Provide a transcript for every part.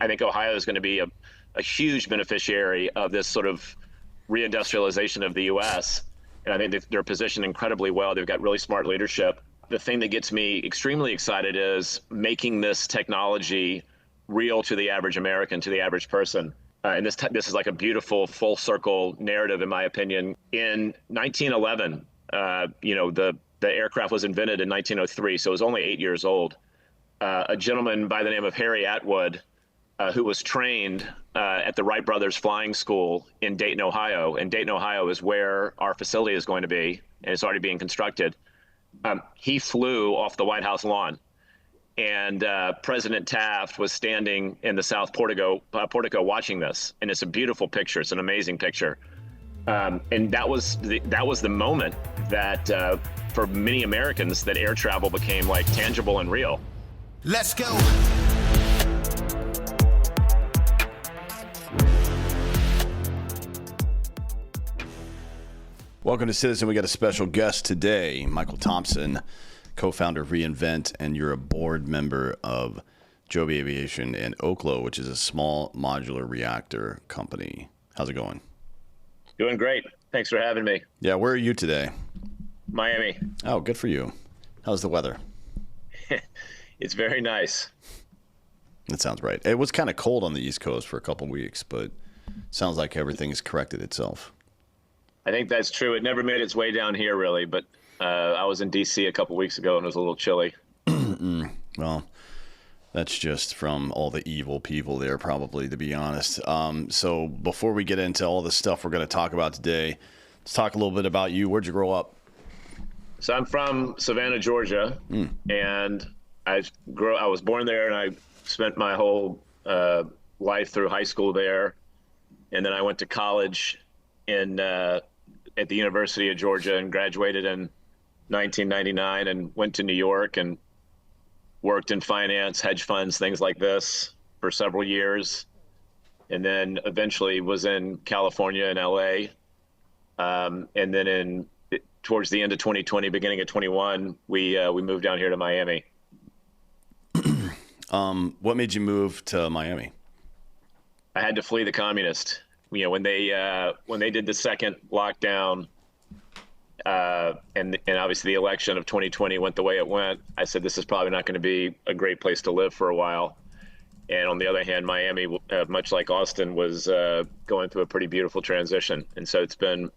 I think Ohio is going to be a huge beneficiary of this sort of reindustrialization of the U.S. And I think they're positioned incredibly well. They've got really smart leadership. The thing that gets me extremely excited is making this technology real to the average American, to the average person. And this is like a beautiful full circle narrative, in my opinion. In 1911, the aircraft was invented in 1903, so it was only 8 years old. A gentleman by the name of Harry Atwood, who was trained at the Wright Brothers Flying School in Dayton, Ohio. And Dayton, Ohio is where our facility is going to be, and it's already being constructed. He flew off the White House lawn. And President Taft was standing in the South portico watching this. And it's a beautiful picture. It's an amazing picture. And that was the moment that for many Americans that air travel became like tangible and real. Let's go. Welcome to Citizen. We got a special guest today, Michael Thompson, co-founder of Reinvent, and you're a board member of Joby Aviation in Oklo, which is a small modular reactor company. How's it going? Doing great. Thanks for having me. Yeah, where are you today? Miami. Oh, good for you. How's the weather? It's very nice. That sounds right. It was kind of cold on the East Coast for a couple of weeks, but sounds like everything's corrected itself. I think that's true. It never made its way down here, really, but I was in D.C. a couple weeks ago, and it was a little chilly. Well, that's just from all the evil people there, probably, to be honest. So before we get into all the stuff we're going to talk about today, let's talk a little bit about you. Where'd you grow up? So I'm from Savannah, Georgia, and I was born there, and I spent my whole life through high school there, and then I went to college at the University of Georgia and graduated in 1999 and went to New York and worked in finance, hedge funds, things like this for several years. And then eventually was in California and LA. And then towards the end of 2020, beginning of 21, we moved down here to Miami. What made you move to Miami? I had to flee the communists. You know, when they did the second lockdown, and obviously the election of 2020 went the way it went, I said, this is probably not going to be a great place to live for a while. And on the other hand, Miami, much like Austin, was going through a pretty beautiful transition. And so it's been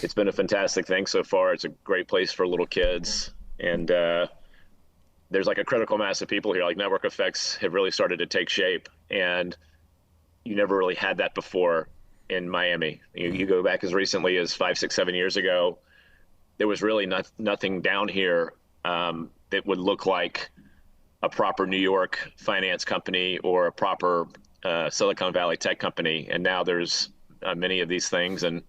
a fantastic thing so far. It's a great place for little kids. And there's like a critical mass of people here. Like network effects have really started to take shape. And you never really had that before in Miami. You go back as recently as 5, 6, 7 years ago, there was really nothing down here that would look like a proper New York finance company or a proper Silicon Valley tech company. And now there's many of these things, and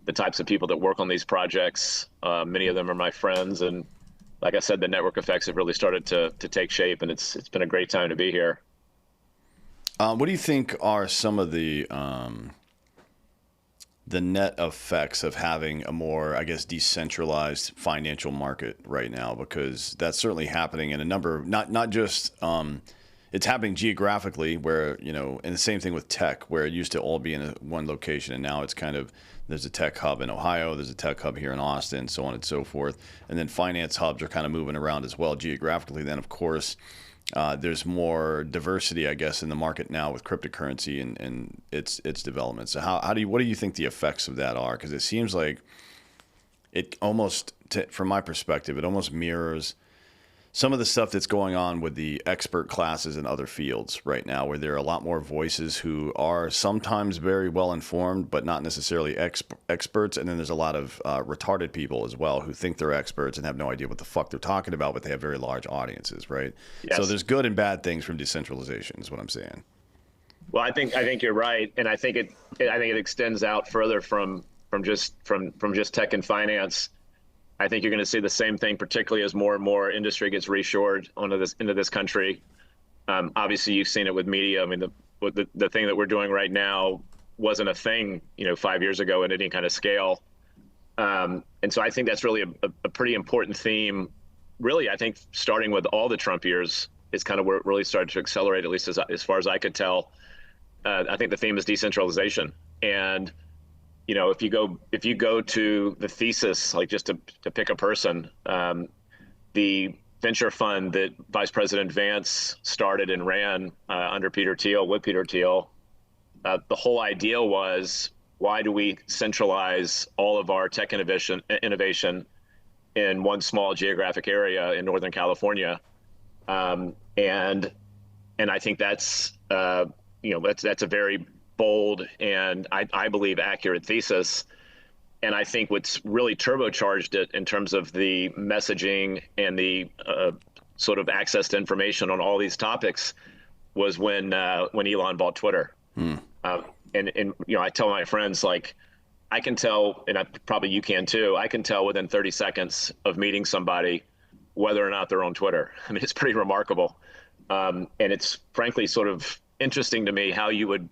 the types of people that work on these projects, many of them are my friends. And like I said, the network effects have really started to take shape, and it's been a great time to be here. What do you think are some of the net effects of having a more, I guess, decentralized financial market right now? Because that's certainly happening in a number of, not just, it's happening geographically where, and the same thing with tech, where it used to all be in one location, and now it's kind of, there's a tech hub in Ohio, there's a tech hub here in Austin, so on and so forth. And then finance hubs are kind of moving around as well geographically. Then, of course, there's more diversity, I guess, in the market now with cryptocurrency and its development. So what do you think the effects of that are? Because it seems like it almost, from my perspective, it almost mirrors some of the stuff that's going on with the expert classes in other fields right now, where there are a lot more voices who are sometimes very well informed, but not necessarily experts. And then there's a lot of retarded people as well who think they're experts and have no idea what the fuck they're talking about, but they have very large audiences, right? Yes. So there's good and bad things from decentralization, is what I'm saying. Well, I think you're right, and I think it extends out further from just tech and finance. I think you're going to see the same thing, particularly as more and more industry gets reshored into this country. Obviously, you've seen it with media. I mean, the thing that we're doing right now wasn't a thing, 5 years ago at any kind of scale. And so I think that's really a pretty important theme. Really, I think starting with all the Trump years, is kind of where it really started to accelerate, at least as far as I could tell. I think the theme is decentralization. And if you go to the thesis, like just to pick a person, the venture fund that Vice President Vance started and ran under Peter Thiel, with Peter Thiel, the whole idea was, why do we centralize all of our tech innovation in one small geographic area in Northern California? And I think that's that's a very bold and I believe accurate thesis. And I think what's really turbocharged it in terms of the messaging and the sort of access to information on all these topics was when Elon bought Twitter. And I tell my friends, like, I can tell, and probably you can too, I can tell within 30 seconds of meeting somebody whether or not they're on Twitter. I mean, it's pretty remarkable. And it's frankly sort of interesting to me how you would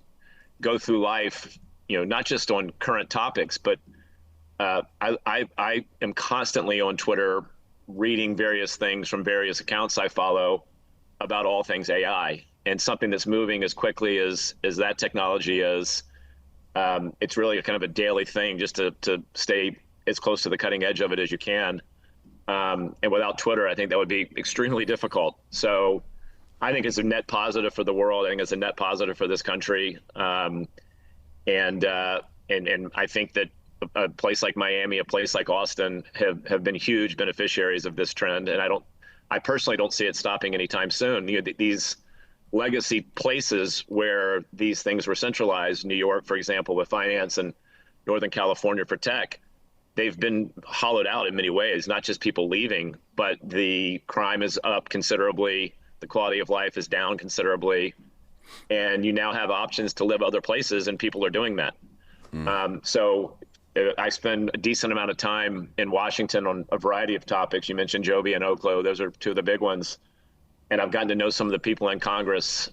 go through life, not just on current topics, but I am constantly on Twitter reading various things from various accounts I follow about all things AI, and something that's moving as quickly as that technology is. It's really a kind of a daily thing just to stay as close to the cutting edge of it as you can. And without Twitter, I think that would be extremely difficult. So I think it's a net positive for the world. I think it's a net positive for this country. And I think that a place like Miami, a place like Austin have been huge beneficiaries of this trend. And I personally don't see it stopping anytime soon. These legacy places where these things were centralized, New York, for example, with finance, and Northern California for tech, they've been hollowed out in many ways, not just people leaving, but the crime is up considerably. The quality of life is down considerably. And you now have options to live other places, and people are doing that. So I spend a decent amount of time in Washington on a variety of topics. You mentioned Joby and Oklo. Those are two of the big ones. And I've gotten to know some of the people in Congress.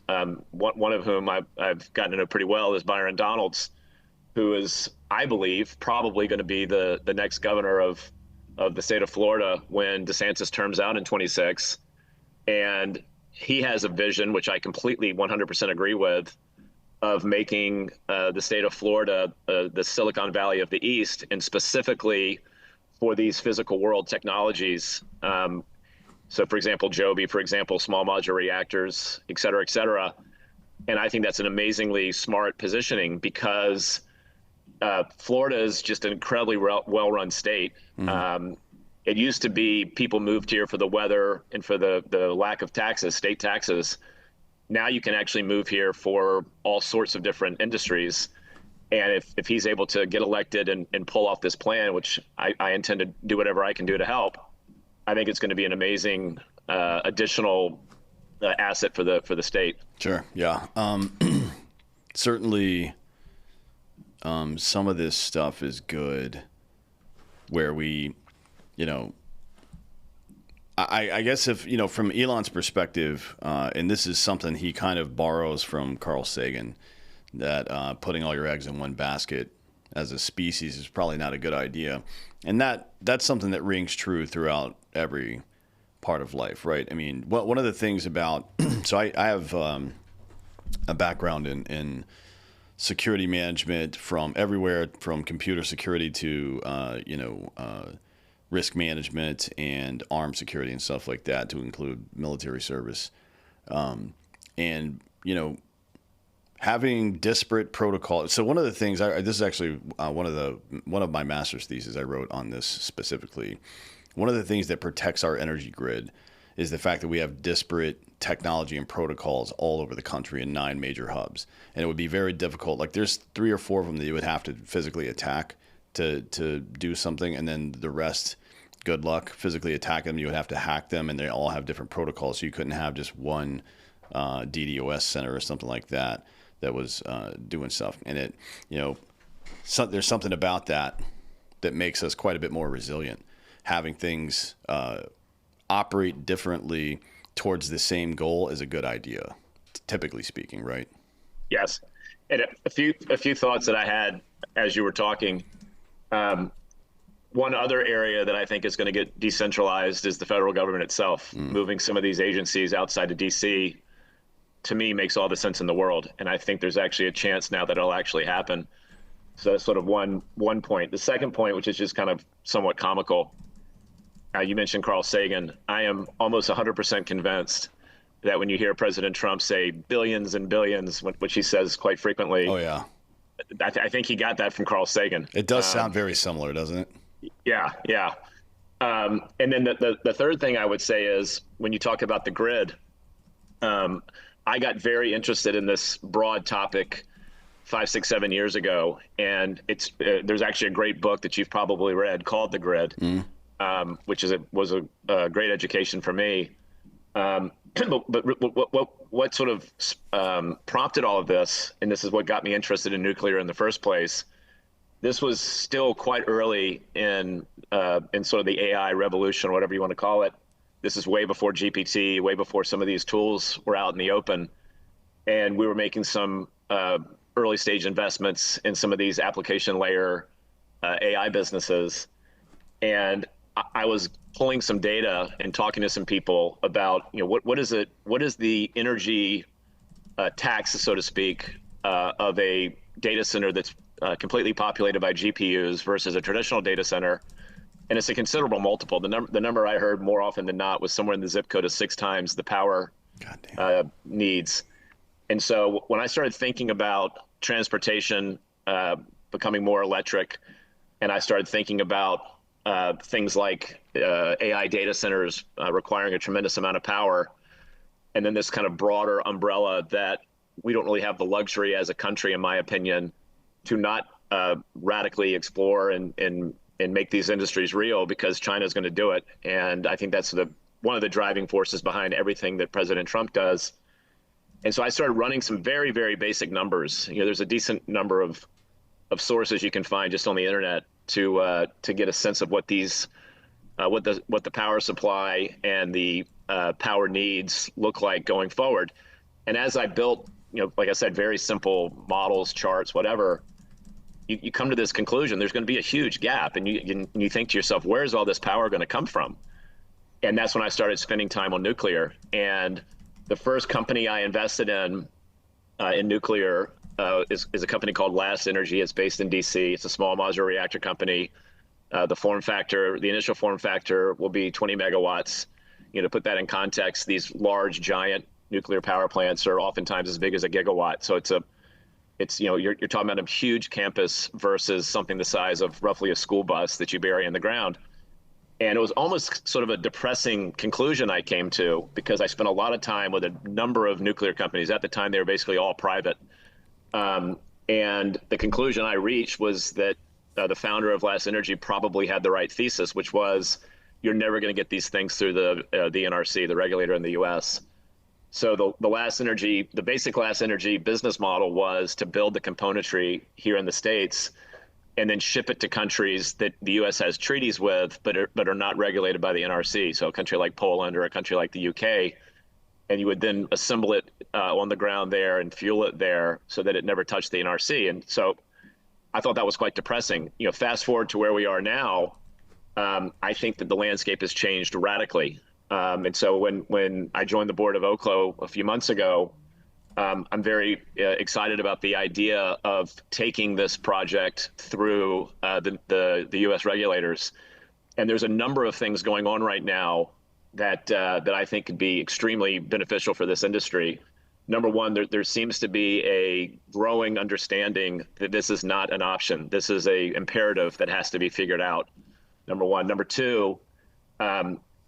One of whom I've gotten to know pretty well is Byron Donalds, who is, I believe, probably going to be the next governor of the state of Florida when DeSantis terms out in 26. And he has a vision, which I completely 100% agree with, of making the state of Florida the Silicon Valley of the East, and specifically for these physical world technologies. So, for example, Joby, for example, small modular reactors, et cetera, et cetera. And I think that's an amazingly smart positioning, because Florida is just an incredibly well-run state. It used to be people moved here for the weather and for the lack of taxes, state taxes. Now you can actually move here for all sorts of different industries. And if he's able to get elected and pull off this plan, which I intend to do whatever I can do to help, I think it's going to be an amazing additional asset for the state. Sure. Yeah. Certainly, some of this stuff is good, where we, I guess if, from Elon's perspective, and this is something he kind of borrows from Carl Sagan, that putting all your eggs in one basket as a species is probably not a good idea. And that's something that rings true throughout every part of life, right? I mean, one of the things about, so I have a background in security management from everywhere, from computer security to, risk management and armed security and stuff like that, to include military service. And, having disparate protocols. So one of the things, this is actually one of my master's theses I wrote on this specifically. One of the things that protects our energy grid is the fact that we have disparate technology and protocols all over the country in 9 major hubs. And it would be very difficult. Like, there's 3 or 4 of them that you would have to physically attack to do something. And then the rest, good luck physically attacking them. You would have to hack them, and they all have different protocols. So you couldn't have just one DDoS center or something like that was doing stuff. And it, there's something about that makes us quite a bit more resilient. Having things operate differently towards the same goal is a good idea, typically speaking, right? Yes. And a few thoughts that I had as you were talking. one other area that I think is going to get decentralized is the federal government itself. Moving some of these agencies outside of DC, to me, makes all the sense in the world. And I think there's actually a chance now that it'll actually happen. So that's sort of one point. The second point, which is just kind of somewhat comical, you mentioned Carl Sagan. I am almost 100% convinced that when you hear President Trump say billions and billions, which he says quite frequently, oh yeah, I think he got that from Carl Sagan. It does sound very similar, doesn't it? Yeah, yeah. And then the third thing I would say is when you talk about the grid, I got very interested in this broad topic 5, 6, 7 years ago, and there's actually a great book that you've probably read called The Grid, which was a great education for me. But what sort of prompted all of this, and this is what got me interested in nuclear in the first place. This was still quite early in sort of the AI revolution, or whatever you want to call it. This is way before GPT, way before some of these tools were out in the open, and we were making some early stage investments in some of these application layer AI businesses, and I was pulling some data and talking to some people about, what is the energy tax, so to speak, of a data center that's completely populated by GPUs versus a traditional data center, and it's a considerable multiple. The number I heard more often than not was somewhere in the zip code of 6 times the power needs. And so when I started thinking about transportation becoming more electric, and I started thinking about things like AI data centers requiring a tremendous amount of power, and then this kind of broader umbrella that we don't really have the luxury as a country, in my opinion, to not radically explore and make these industries real, because China is going to do it. And I think that's one of the driving forces behind everything that President Trump does. And so I started running some very, very basic numbers. There's a decent number of sources you can find just on the internet to get a sense of what the power supply and the power needs look like going forward. And as I built, like I said, very simple models, charts, whatever, you come to this conclusion: there's going to be a huge gap, and you think to yourself, where's all this power going to come from? And that's when I started spending time on nuclear. And the first company I invested in nuclear is a company called Last Energy. It's based in DC. It's a small modular reactor company. The initial form factor will be 20 megawatts. To put that in context, these large, giant nuclear power plants are oftentimes as big as a gigawatt. So you're talking about a huge campus versus something the size of roughly a school bus that you bury in the ground. And it was almost sort of a depressing conclusion I came to, because I spent a lot of time with a number of nuclear companies. At the time, they were basically all private. And the conclusion I reached was that the founder of Last Energy probably had the right thesis, which was you're never going to get these things through the NRC, the regulator in the U.S. So the basic Last Energy business model was to build the componentry here in the States and then ship it to countries that the U.S. has treaties with, but are not regulated by the NRC. So a country like Poland or a country like the UK, and you would then assemble it on the ground there and fuel it there so that it never touched the NRC. And so I thought that was quite depressing. Fast forward to where we are now, I think that the landscape has changed radically. And so when I joined the board of Oklo a few months ago, I'm very excited about the idea of taking this project through the U.S. regulators. And there's a number of things going on right now that I think could be extremely beneficial for this industry. Number one, there seems to be a growing understanding that this is not an option. This is a imperative that has to be figured out. Number one. Number two,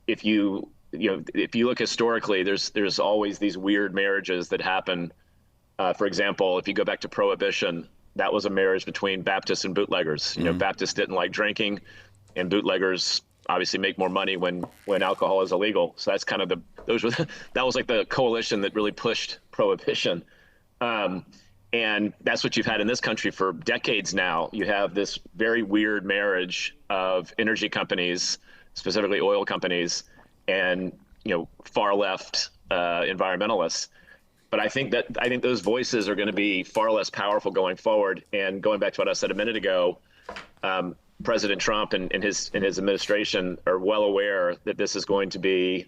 if you look historically, there's always these weird marriages that happen. For example, if you go back to Prohibition, that was a marriage between Baptists and bootleggers. Baptists didn't like drinking, and bootleggers obviously make more money when alcohol is illegal. So that's kind of that was like the coalition that really pushed Prohibition. And that's what you've had in this country for decades now. You have this very weird marriage of energy companies, specifically oil companies, and far left environmentalists. But I think those voices are going to be far less powerful going forward. And going back to what I said a minute ago, President Trump and his administration are well aware that this is going to be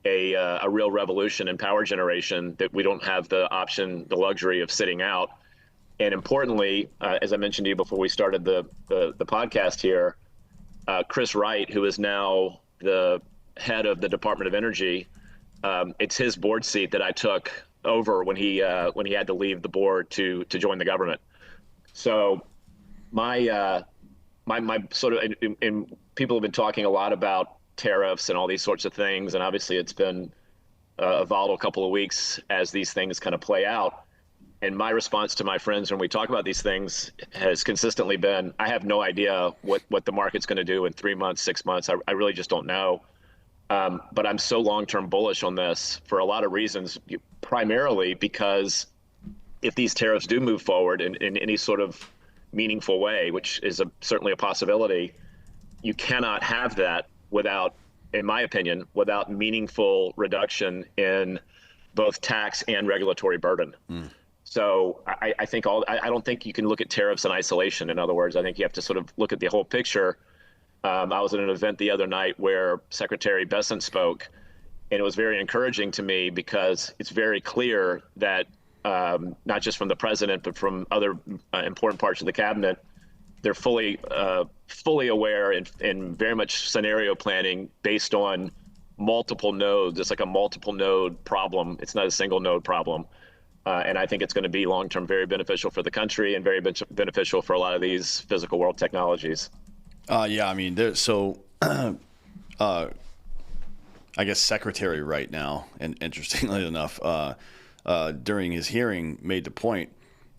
a real revolution in power generation, that we don't have the option, the luxury of sitting out. And importantly, as I mentioned to you before we started the podcast here, Chris Wright, who is now the head of the Department of Energy, it's his board seat that I took over when he had to leave the board to join the government. So my sort of, and people have been talking a lot about tariffs and all these sorts of things, and obviously it's been a volatile couple of weeks as these things kind of play out. And my response to my friends when we talk about these things has consistently been, I have no idea what the market's going to do in 3 months, 6 months. I really just don't know. But I'm so long-term bullish on this for a lot of reasons, primarily because if these tariffs do move forward in any sort of meaningful way, which is certainly a possibility, you cannot have that without, in my opinion, without meaningful reduction in both tax and regulatory burden. So I think I don't think you can look at tariffs in isolation. In other words, I think you have to sort of look at the whole picture. I was at an event the other night where Secretary Bessent spoke, and it was very encouraging to me because it's very clear that not just from the president, but from other important parts of the cabinet, they're fully aware and very much scenario planning based on multiple nodes. It's like a multiple node problem. It's not a single node problem. And I think it's going to be long-term very beneficial for the country and very beneficial for a lot of these physical world technologies. Yeah, I mean, I guess Secretary right now, and interestingly enough, during his hearing made the point,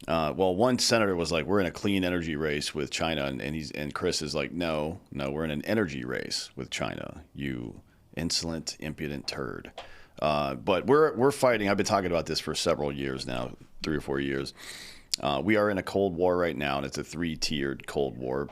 well, one senator was like, we're in a clean energy race with China. And Chris is like, no, we're in an energy race with China, you insolent, impudent turd. But we're fighting. I've been talking about this for several years now, 3 or 4 years. We are in a Cold War right now, and it's a 3-tiered Cold War.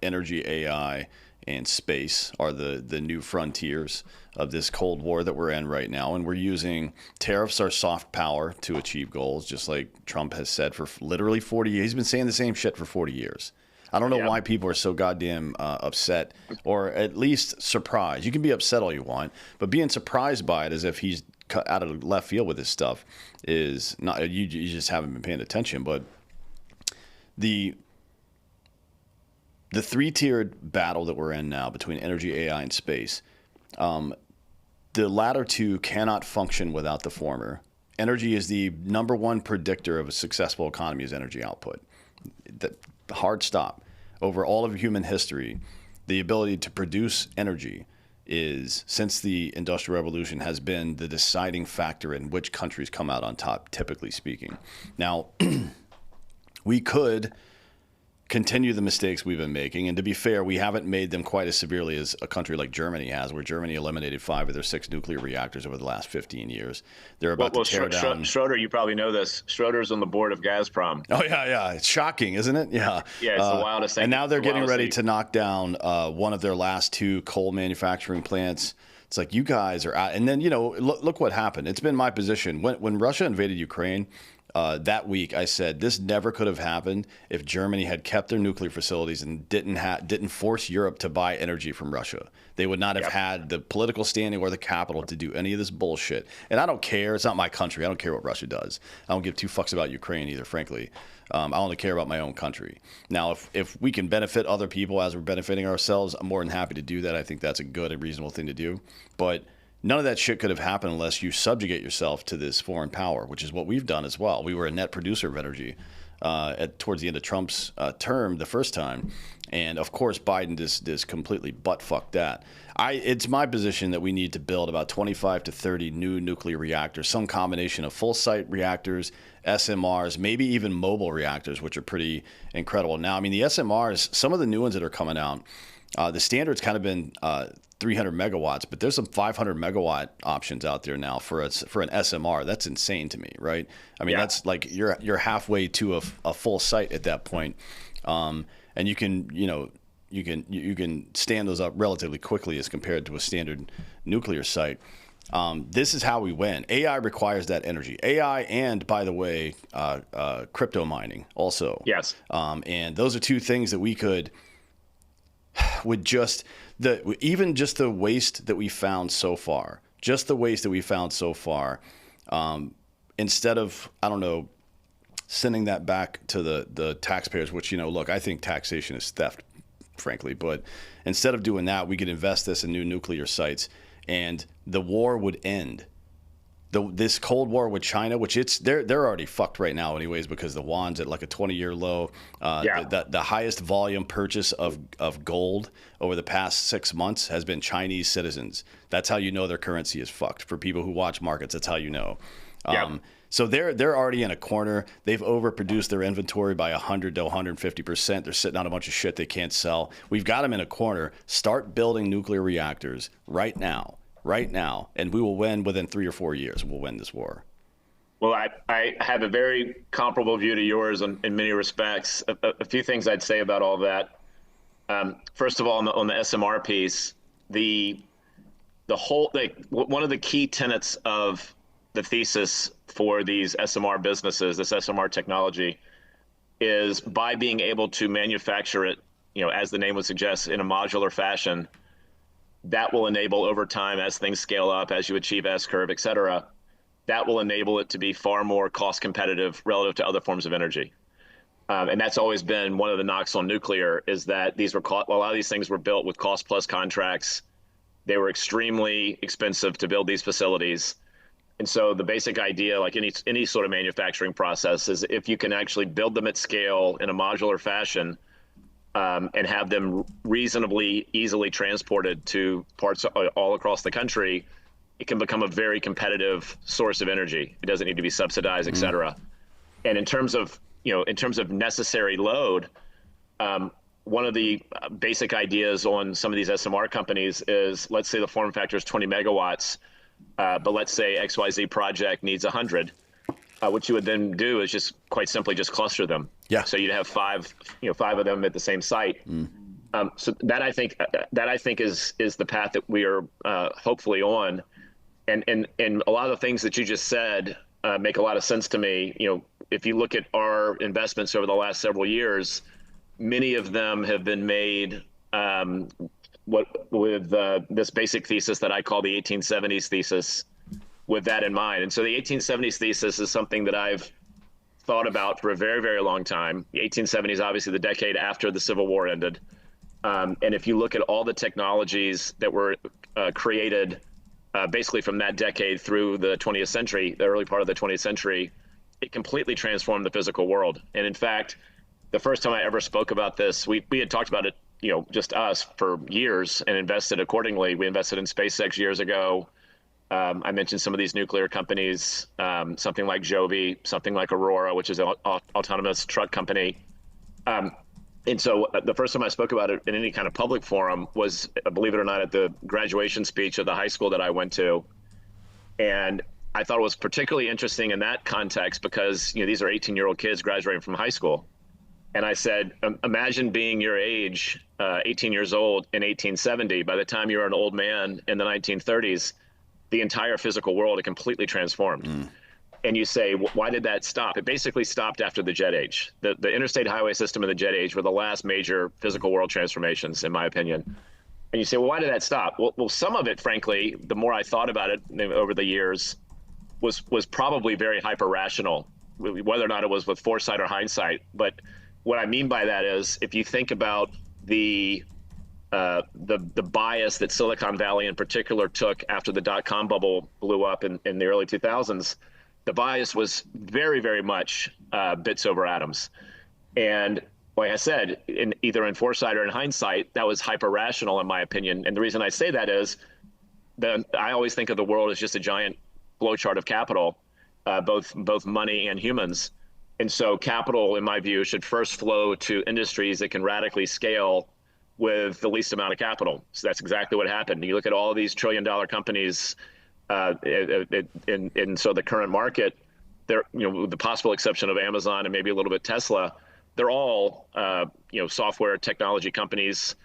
Energy, AI, and space are the new frontiers of this Cold War that we're in right now. And we're using tariffs, our soft power, to achieve goals, just like Trump has said for literally 40 years. He's been saying the same shit for 40 years. I don't know why people are so goddamn upset, or at least surprised. You can be upset all you want, but being surprised by it as if he's cut out of left field with this stuff is not. You just haven't been paying attention. But the 3-tiered battle that we're in now between energy, AI, and space, the latter two cannot function without the former. Energy is the number one predictor of a successful economy is energy output. The hard stop. Over all of human history, the ability to produce energy is, since the Industrial Revolution, has been the deciding factor in which countries come out on top, typically speaking. Now, we could continue the mistakes we've been making. And to be fair, we haven't made them quite as severely as a country like Germany has, where Germany eliminated 5 of their 6 nuclear reactors over the last 15 years. They're about to tear down. Schroeder, you probably know this. Schroeder's on the board of Gazprom. Oh, yeah. It's shocking, isn't it? Yeah. Yeah, it's the wildest thing. And now they're getting ready to knock down one of their last 2 coal manufacturing plants. It's like, you guys are out. And then, look what happened. It's been my position. When Russia invaded Ukraine, that week, I said this never could have happened if Germany had kept their nuclear facilities and didn't force Europe to buy energy from Russia. They would not have had the political standing or the capital to do any of this bullshit. And I don't care. It's not my country. I don't care what Russia does. I don't give 2 fucks about Ukraine either, frankly. I only care about my own country. Now, if we can benefit other people as we're benefiting ourselves, I'm more than happy to do that. I think that's a good and reasonable thing to do. But none of that shit could have happened unless you subjugate yourself to this foreign power, which is what we've done as well. We were a net producer of energy towards the end of Trump's term the first time. And, of course, Biden just completely butt-fucked that. It's my position that we need to build about 25 to 30 new nuclear reactors, some combination of full-site reactors, SMRs, maybe even mobile reactors, which are pretty incredible. Now, I mean, the SMRs, some of the new ones that are coming out, the standard's kind of been 300 megawatts, but there's some 500 megawatt options out there now for an SMR. That's insane to me, right? I mean, that's like you're halfway to a full site at that point. And you can stand those up relatively quickly as compared to a standard nuclear site. This is how we win. AI requires that energy. AI and, by the way, crypto mining also. Yes. And those are 2 things that we could with just the waste that we found so far, instead of, I don't know, sending that back to the taxpayers, which, look, I think taxation is theft, frankly, but instead of doing that, we could invest this in new nuclear sites and the war would end. This Cold War with China, which they're already fucked right now anyways, because the yuan's at like a 20-year low. The highest volume purchase of gold over the past 6 months has been Chinese citizens. That's how you know their currency is fucked. For people who watch markets, that's how you know. So they're already in a corner. They've overproduced their inventory by 100 to 150%. They're sitting on a bunch of shit they can't sell. We've got them in a corner. Start building nuclear reactors right now, and we will win within 3 or 4 years. We'll win this war. Well, I have a very comparable view to yours in many respects. A few things I'd say about all that. First of all, on the SMR piece, one of the key tenets of the thesis for these SMR businesses, this SMR technology, is by being able to manufacture it, as the name would suggest, in a modular fashion, that will enable over time, as things scale up, as you achieve S-curve, et cetera, that will enable it to be far more cost competitive relative to other forms of energy. And that's always been one of the knocks on nuclear, is that a lot of these things were built with cost plus contracts. They were extremely expensive to build these facilities. And so the basic idea, like any sort of manufacturing process, is if you can actually build them at scale in a modular fashion, and have them reasonably easily transported to parts all across the country, it can become a very competitive source of energy. It doesn't need to be subsidized, et cetera. And in terms of necessary load, one of the basic ideas on some of these SMR companies is, let's say the form factor is 20 megawatts, but let's say XYZ project needs 100. What you would then do is just quite simply just cluster them. Yeah. So you'd have five of them at the same site. So that I think is the path that we are hopefully on. And a lot of the things that you just said make a lot of sense to me. If you look at our investments over the last several years, many of them have been made with this basic thesis that I call the 1870s thesis, with that in mind. And so the 1870s thesis is something that I've thought about for a very, very long time. The 1870s, obviously the decade after the Civil War ended. And if you look at all the technologies that were created basically from that decade through the 20th century, the early part of the 20th century, it completely transformed the physical world. And in fact, the first time I ever spoke about this, we had talked about it, just us, for years, and invested accordingly. We invested in SpaceX years ago. I mentioned some of these nuclear companies, something like Joby, something like Aurora, which is an autonomous truck company. And so the first time I spoke about it in any kind of public forum was, believe it or not, at the graduation speech of the high school that I went to. And I thought it was particularly interesting in that context because, these are 18-year-old kids graduating from high school. And I said, imagine being your age, 18 years old in 1870. By the time you're an old man in the 1930s, the entire physical world had completely transformed. And you say, why did that stop? It basically stopped after the jet age. The interstate highway system and the jet age were the last major physical world transformations, in my opinion. And you say, well, why did that stop? Well, some of it, frankly, the more I thought about it over the years, was probably very hyper-rational, whether or not it was with foresight or hindsight. But what I mean by that is, if you think about the bias that Silicon Valley in particular took after the dot-com bubble blew up in the early 2000s, the bias was very, very much bits over atoms. And like I said, either in foresight or in hindsight, that was hyper-rational in my opinion. And the reason I say that is that I always think of the world as just a giant flowchart of capital, both money and humans. And so capital, in my view, should first flow to industries that can radically scale with the least amount of capital. So that's exactly what happened. You look at all of these trillion-dollar companies, and so the current market, they're, with the possible exception of Amazon and maybe a little bit Tesla, they're all, software technology companies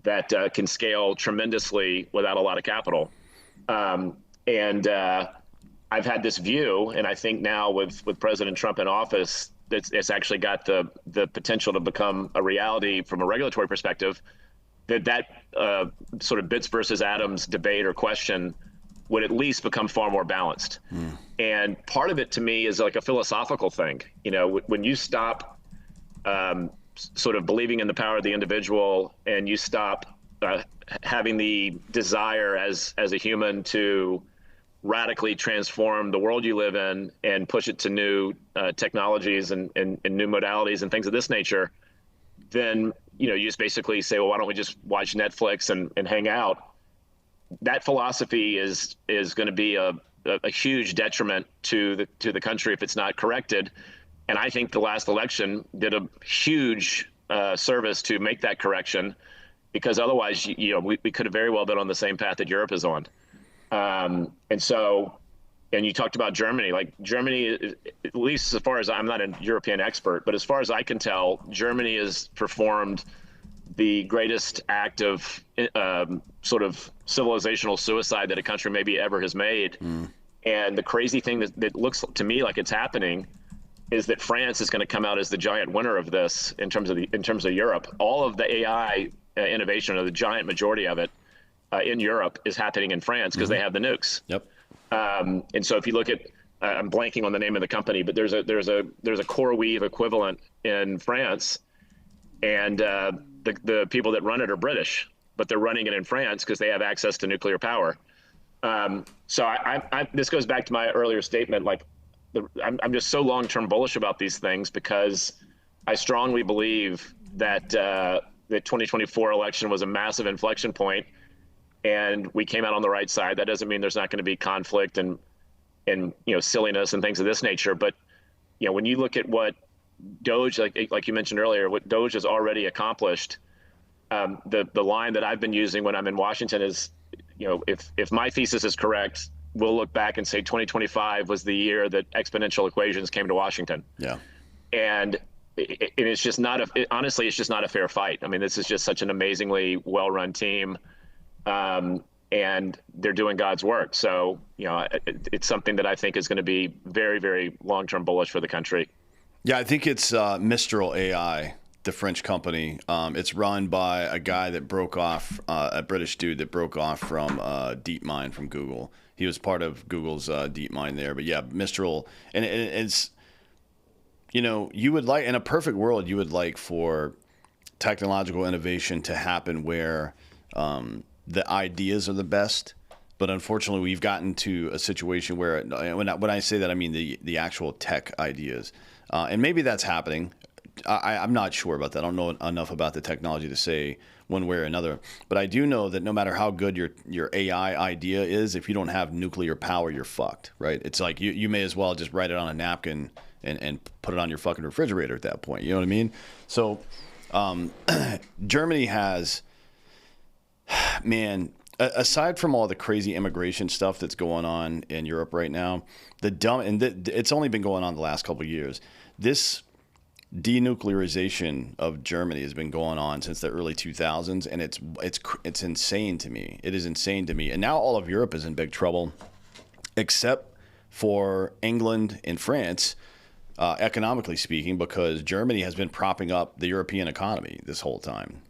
that can scale tremendously without a lot of capital. And I've had this view, and I think now with President Trump in office, it's actually got the potential to become a reality from a regulatory perspective, that sort of bits versus atoms debate or question would at least become far more balanced. And part of it to me is like a philosophical thing. You know, when you stop sort of believing in the power of the individual, and you stop having the desire as a human to radically transform the world you live in and push it to new technologies and new modalities and things of this nature, then you just basically say, well, why don't we just watch Netflix and hang out? That philosophy is going to be a huge detriment to the country if it's not corrected. And I think the last election did a huge service to make that correction, because otherwise, we could have very well been on the same path that Europe is on. And you talked about Germany. Like Germany, at least as far as I'm not a European expert, but as far as I can tell, Germany has performed the greatest act of sort of civilizational suicide that a country maybe ever has made. And the crazy thing that looks to me like it's happening is that France is going to come out as the giant winner of this in terms of Europe. All of the AI innovation, or the giant majority of it in Europe, is happening in France because they have the nukes. Yep. And so if you look at, I'm blanking on the name of the company, but there's a CoreWeave equivalent in France, and the people that run it are British, but they're running it in France because they have access to nuclear power. So this goes back to my earlier statement. Like, I'm just so long-term bullish about these things, because I strongly believe that the 2024 election was a massive inflection point, and we came out on the right side. That doesn't mean there's not going to be conflict and silliness and things of this nature. But when you look at what Doge, like you mentioned earlier, what Doge has already accomplished, the line that I've been using when I'm in Washington is, if my thesis is correct, we'll look back and say 2025 was the year that exponential equations came to Washington. Yeah. And it's just not honestly, it's just not a fair fight. I mean, this is just such an amazingly well-run team, and they're doing God's work. So, it's something that I think is going to be very, very long-term bullish for the country. Yeah, I think it's Mistral AI, the French company. It's run by a guy that broke off, a British dude that broke off from DeepMind from Google. He was part of Google's DeepMind there. But yeah, Mistral, and it's, you would like, in a perfect world, you would like for technological innovation to happen where the ideas are the best. But unfortunately, we've gotten to a situation where, when I say that, I mean the actual tech ideas. And maybe that's happening. I'm not sure about that. I don't know enough about the technology to say one way or another. But I do know that no matter how good your AI idea is, if you don't have nuclear power, you're fucked, right? It's like you may as well just write it on a napkin and put it on your fucking refrigerator at that point. You know what I mean? So Germany has, man, aside from all the crazy immigration stuff that's going on in Europe right now, it's only been going on the last couple of years. This denuclearization of Germany has been going on since the early 2000s, and it's insane to me. It is insane to me. And now all of Europe is in big trouble, except for England and France, economically speaking, because Germany has been propping up the European economy this whole time.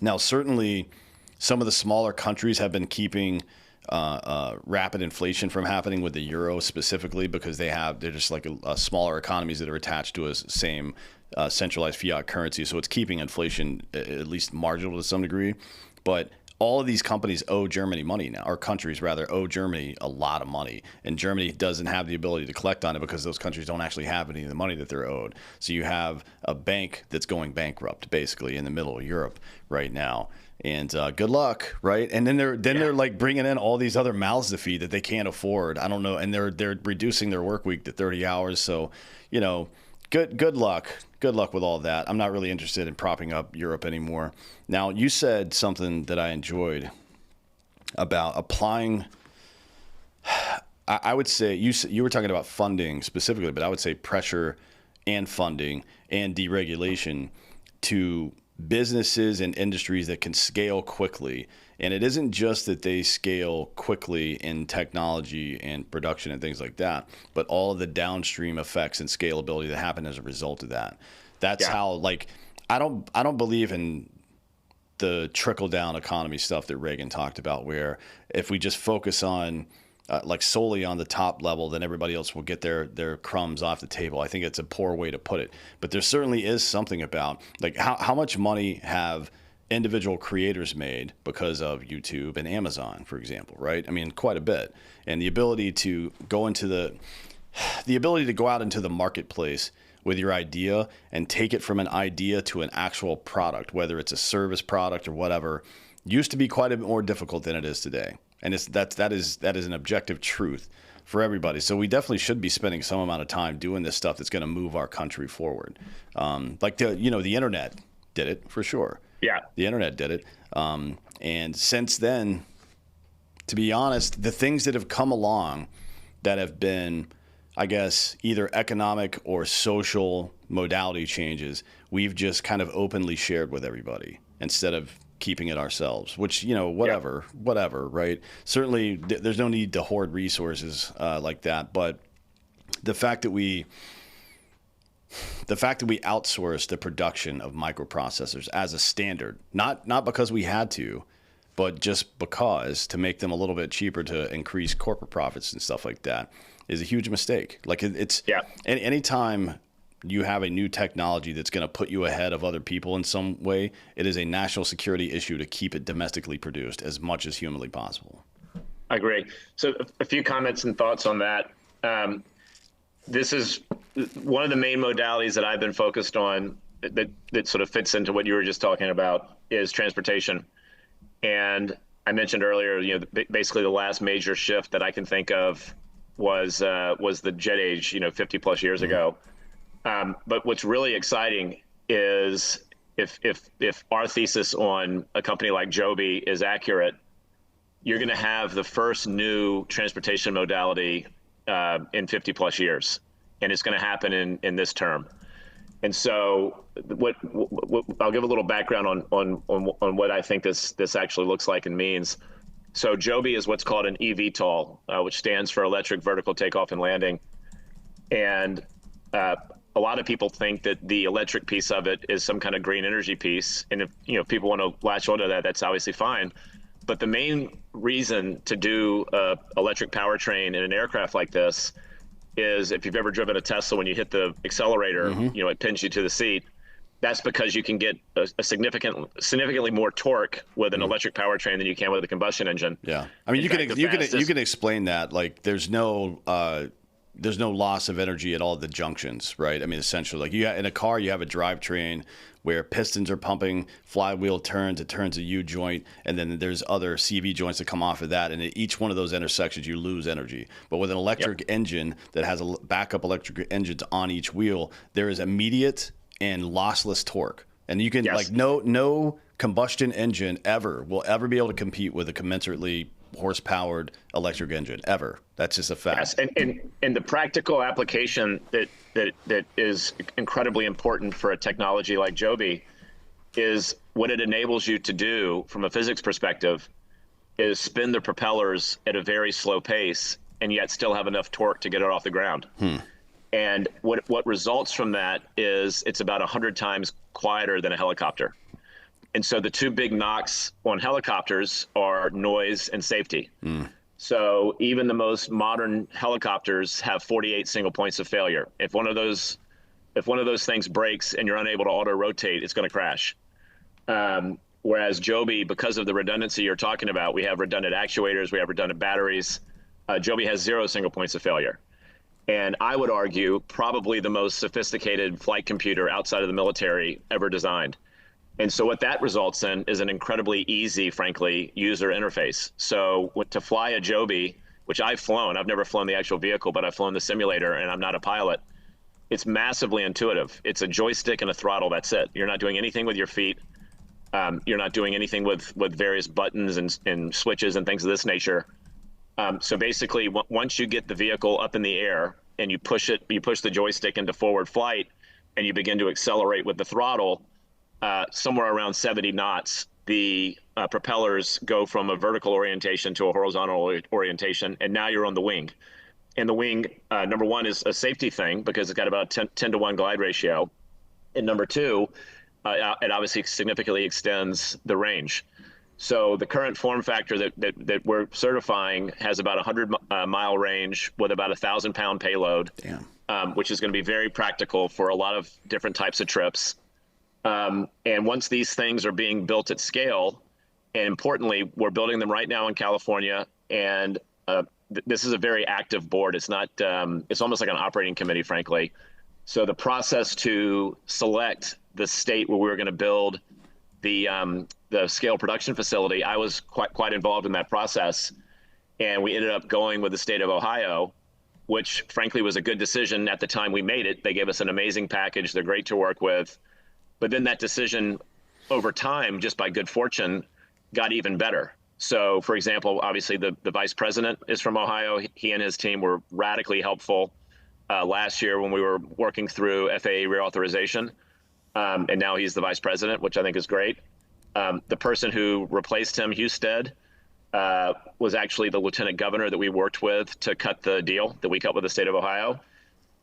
Now, certainly, some of the smaller countries have been keeping rapid inflation from happening with the euro specifically, because they're just like smaller economies that are attached to a same centralized fiat currency. So it's keeping inflation at least marginal to some degree. But all of these companies owe Germany money now, or countries rather owe Germany a lot of money. And Germany doesn't have the ability to collect on it because those countries don't actually have any of the money that they're owed. So you have a bank that's going bankrupt basically in the middle of Europe right now. And good luck, right? And then they're like bringing in all these other mouths to feed that they can't afford. I don't know, and they're reducing their work week to 30 hours. So, good luck. Good luck with all that. I'm not really interested in propping up Europe anymore. Now, you said something that I enjoyed about applying. I would say you were talking about funding specifically, but I would say pressure and funding and deregulation to businesses and industries that can scale quickly. And it isn't just that they scale quickly in technology and production and things like that, but all of the downstream effects and scalability that happen as a result of that. That's how, like, I don't believe in the trickle down economy stuff that Reagan talked about, where if we just focus on like solely on the top level, then everybody else will get their crumbs off the table. I think it's a poor way to put it, but there certainly is something about like how much money have individual creators made because of YouTube and Amazon, for example, right? I mean, quite a bit. And the ability to go into the ability to go out into the marketplace with your idea and take it from an idea to an actual product, whether it's a service product or whatever, used to be quite a bit more difficult than it is today. And that is an objective truth for everybody. So we definitely should be spending some amount of time doing this stuff that's going to move our country forward. Like the internet did it for sure. Yeah, the internet did it. And since then, to be honest, the things that have come along that have been, I guess, either economic or social modality changes, we've just kind of openly shared with everybody instead of keeping it ourselves, which, whatever, right? Certainly there's no need to hoard resources like that. But the fact that we outsourced the production of microprocessors as a standard, not because we had to, but just because to make them a little bit cheaper to increase corporate profits and stuff like that, is a huge mistake. Like anytime you have a new technology that's going to put you ahead of other people in some way, it is a national security issue to keep it domestically produced as much as humanly possible. I agree. So a few comments and thoughts on that. This is one of the main modalities that I've been focused on that sort of fits into what you were just talking about is transportation. And I mentioned earlier, basically the last major shift that I can think of was the jet age, 50 plus years ago. But what's really exciting is if our thesis on a company like Joby is accurate, you're going to have the first new transportation modality in 50 plus years, and it's going to happen in this term. And so, what I'll give a little background on what I think this actually looks like and means. So Joby is what's called an eVTOL, which stands for electric vertical takeoff and landing, and a lot of people think that the electric piece of it is some kind of green energy piece, and if people want to latch onto that, that's obviously fine. But the main reason to do electric powertrain in an aircraft like this is if you've ever driven a Tesla, when you hit the accelerator, it pins you to the seat. That's because you can get a significantly more torque with an electric powertrain than you can with a combustion engine. Yeah, I mean, you can explain that. Like, there's no loss of energy at all the junctions, right? I mean, essentially, like in a car, you have a drivetrain where pistons are pumping, flywheel turns, it turns a U joint, and then there's other CV joints that come off of that. And at each one of those intersections, you lose energy. But with an electric engine that has a backup electric engines on each wheel, there is immediate and lossless torque. And you can no combustion engine will ever be able to compete with a commensurately horse-powered electric engine ever. That's just a fact. Yes, and the practical application that is incredibly important for a technology like Joby is what it enables you to do from a physics perspective is spin the propellers at a very slow pace and yet still have enough torque to get it off the ground. And what results from that is it's about 100 times quieter than a helicopter. And so the two big knocks on helicopters are noise and safety. So even the most modern helicopters have 48 single points of failure. If one of those things breaks and you're unable to auto rotate, it's going to crash. Whereas Joby, because of the redundancy you're talking about, we have redundant actuators, we have redundant batteries. Joby has 0 single points of failure. And I would argue probably the most sophisticated flight computer outside of the military ever designed. And so what that results in is an incredibly easy, frankly, user interface. So to fly a Joby, which I've flown, I've never flown the actual vehicle, but I've flown the simulator and I'm not a pilot. It's massively intuitive. It's a joystick and a throttle, that's it. You're not doing anything with your feet. You're not doing anything with various buttons and switches and things of this nature. So basically, once you get the vehicle up in the air and you push the joystick into forward flight and you begin to accelerate with the throttle, somewhere around 70 knots, the propellers go from a vertical orientation to a horizontal orientation, and now you're on the wing. And the wing, number one, is a safety thing because it's got about 10 to 1 glide ratio. And number two, it obviously significantly extends the range. So the current form factor that we're certifying has about 100-mile range with about 1,000-pound payload, which is going to be very practical for a lot of different types of trips. And once these things are being built at scale, and importantly, we're building them right now in California, and this is a very active board. It's not. It's almost like an operating committee, frankly. So the process to select the state where we were going to build the scale production facility, I was quite involved in that process, and we ended up going with the state of Ohio, which frankly was a good decision at the time we made it. They gave us an amazing package. They're great to work with. But then that decision over time, just by good fortune, got even better. So for example, obviously the vice president is from Ohio. He and his team were radically helpful last year when we were working through FAA reauthorization. And now he's the vice president, which I think is great. The person who replaced him, Husted, was actually the lieutenant governor that we worked with to cut the deal that we cut with the state of Ohio.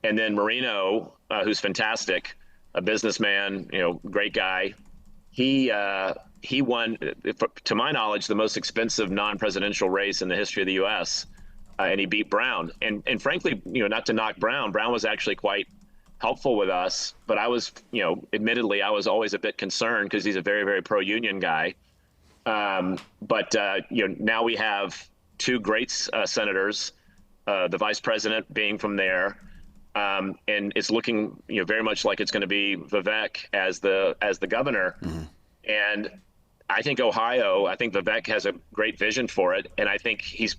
And then Marino, who's fantastic, a businessman, great guy. He won, to my knowledge, the most expensive non-presidential race in the history of the U.S. And he beat Brown. And frankly, not to knock Brown was actually quite helpful with us. But I was, admittedly, I was always a bit concerned because he's a very, very pro-union guy. But now we have two great senators, the vice president being from there. And it's looking, very much like it's going to be Vivek as the governor. Mm-hmm. And I think Vivek has a great vision for it. And I think he's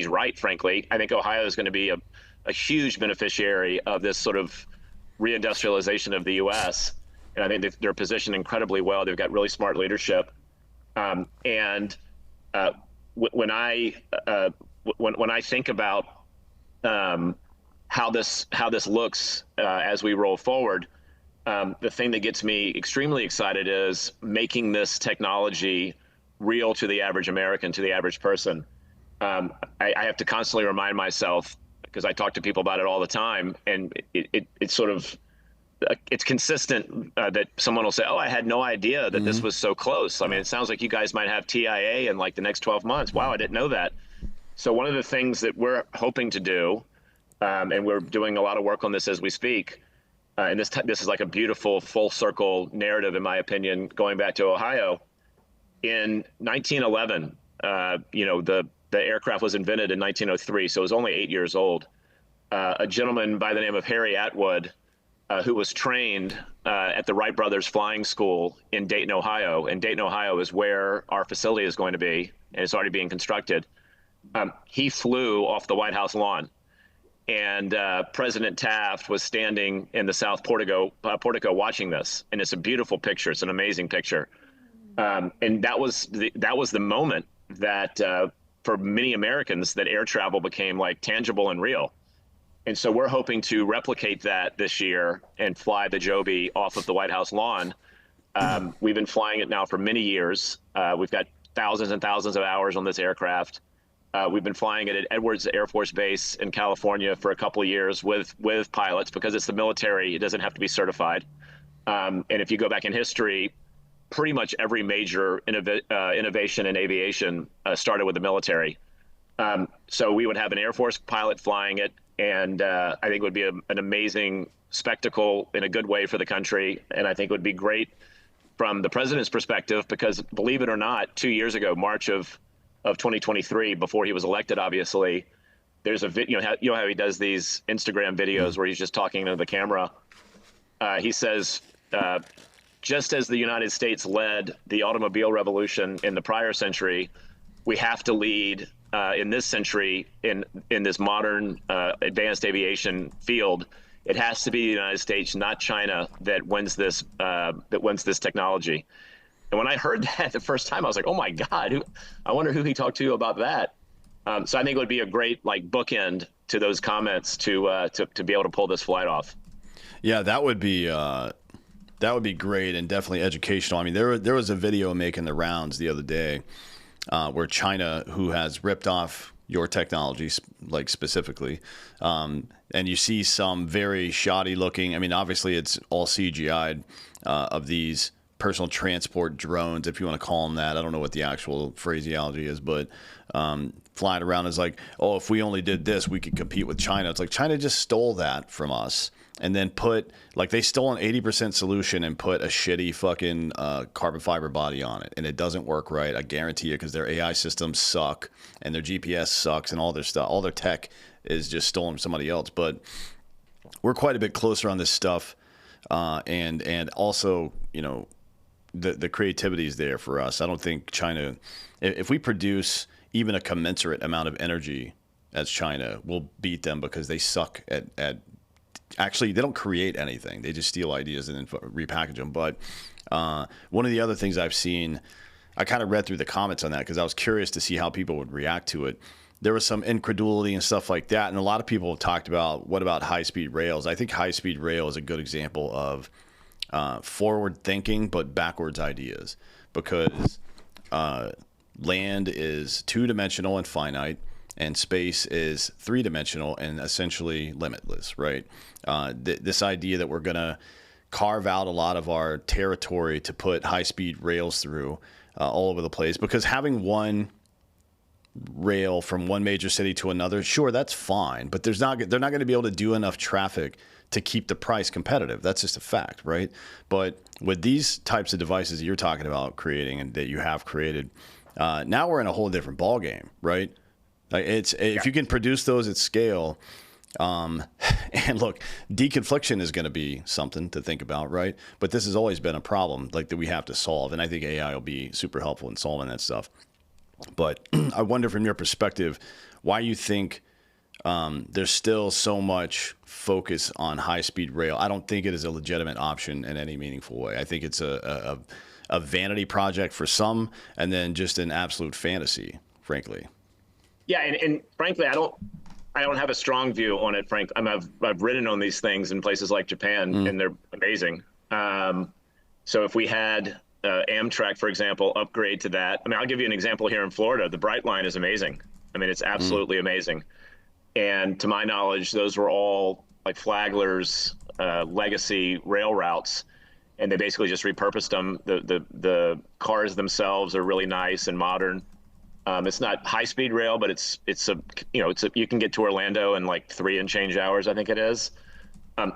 right, frankly. I think Ohio is going to be a huge beneficiary of this sort of reindustrialization of the U.S. And I think they're positioned incredibly well. They've got really smart leadership. When I think about how this looks as we roll forward, the thing that gets me extremely excited is making this technology real to the average American, to the average person. I have to constantly remind myself, because I talk to people about it all the time, and it's sort of, it's consistent that someone will say, "Oh, I had no idea that this was so close." I mean, it sounds like you guys might have TIA in like the next 12 months. Wow, I didn't know that. So one of the things that we're hoping to do, and we're doing a lot of work on this as we speak, and this is like a beautiful full circle narrative, in my opinion, going back to Ohio. In 1911, the aircraft was invented in 1903, so it was only 8 years old. A gentleman by the name of Harry Atwood, who was trained at the Wright Brothers Flying School in Dayton, Ohio. And Dayton, Ohio is where our facility is going to be, and it's already being constructed. He flew off the White House lawn. And President Taft was standing in the South portico watching this. And it's a beautiful picture. It's an amazing picture. And that was the moment that for many Americans that air travel became like tangible and real. And so we're hoping to replicate that this year and fly the Joby off of the White House lawn. We've been flying it now for many years. We've got thousands and thousands of hours on this aircraft. We've been flying it at Edwards Air Force Base in California for a couple of years with pilots, because it's the military. It doesn't have to be certified. And if you go back in history, pretty much every major innovation in aviation started with the military. So we would have an Air Force pilot flying it, and I think it would be an amazing spectacle in a good way for the country. And I think it would be great from the president's perspective, because believe it or not, 2 years ago, March of 2023, before he was elected, obviously, there's a video, how he does these Instagram videos where he's just talking into the camera. He says, just as the United States led the automobile revolution in the prior century, we have to lead in this century in this modern advanced aviation field. It has to be the United States, not China, that wins this technology. And when I heard that the first time, I was like, "Oh my God! I wonder who he talked to about that." So I think it would be a great bookend to those comments to be able to pull this flight off. Yeah, that would be great and definitely educational. I mean, there was a video making the rounds the other day where China, who has ripped off your technology, specifically, and you see some very shoddy looking. I mean, obviously it's all CGI'd of these personal transport drones, if you want to call them that. I don't know what the actual phraseology is, but flying around is like, oh, if we only did this, we could compete with China. It's like China just stole that from us and then they stole an 80% solution and put a shitty fucking carbon fiber body on it. And it doesn't work right. I guarantee you, because their AI systems suck and their GPS sucks and all their stuff, all their tech is just stolen from somebody else. But we're quite a bit closer on this stuff. And also, the creativity is there for us. I don't think China, if we produce even a commensurate amount of energy as China, we'll beat them because they suck at actually, they don't create anything. They just steal ideas and then repackage them. But one of the other things I've seen, I kind of read through the comments on that because I was curious to see how people would react to it. There was some incredulity and stuff like that. And a lot of people have talked about, what about high-speed rails? I think high-speed rail is a good example of forward thinking, but backwards ideas, because land is two-dimensional and finite, and space is three-dimensional and essentially limitless, right? This idea that we're going to carve out a lot of our territory to put high-speed rails through all over the place, because having one rail from one major city to another, sure, that's fine, but they're not going to be able to do enough traffic to keep the price competitive. That's just a fact, right? But with these types of devices that you're talking about creating and that you have created, now we're in a whole different ballgame, right? Like if you can produce those at scale, and look, deconfliction is going to be something to think about, right? But this has always been a problem that we have to solve, and I think AI will be super helpful in solving that stuff. But I wonder, from your perspective, why you think there's still so much focus on high-speed rail. I don't think it is a legitimate option in any meaningful way. I think it's a vanity project for some, and then just an absolute fantasy, frankly. Yeah, and frankly, I don't have a strong view on it, Frank. I've ridden on these things in places like Japan, and they're amazing. So if we had Amtrak, for example, upgrade to that. I mean, I'll give you an example here in Florida. The Bright Line is amazing. I mean, it's absolutely amazing. And to my knowledge, those were all like Flagler's legacy rail routes, and they basically just repurposed them. The cars themselves are really nice and modern. It's not high-speed rail, but it's you can get to Orlando in like 3 and change hours, I think it is.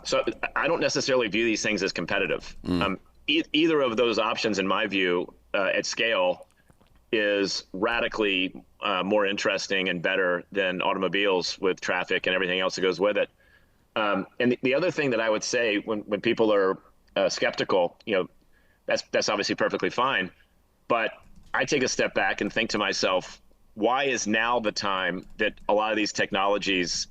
So I don't necessarily view these things as competitive. Either of those options, in my view, at scale, is radically more interesting and better than automobiles with traffic and everything else that goes with it. And the other thing that I would say when people are skeptical, that's obviously perfectly fine. But I take a step back and think to myself, why is now the time that a lot of these technologies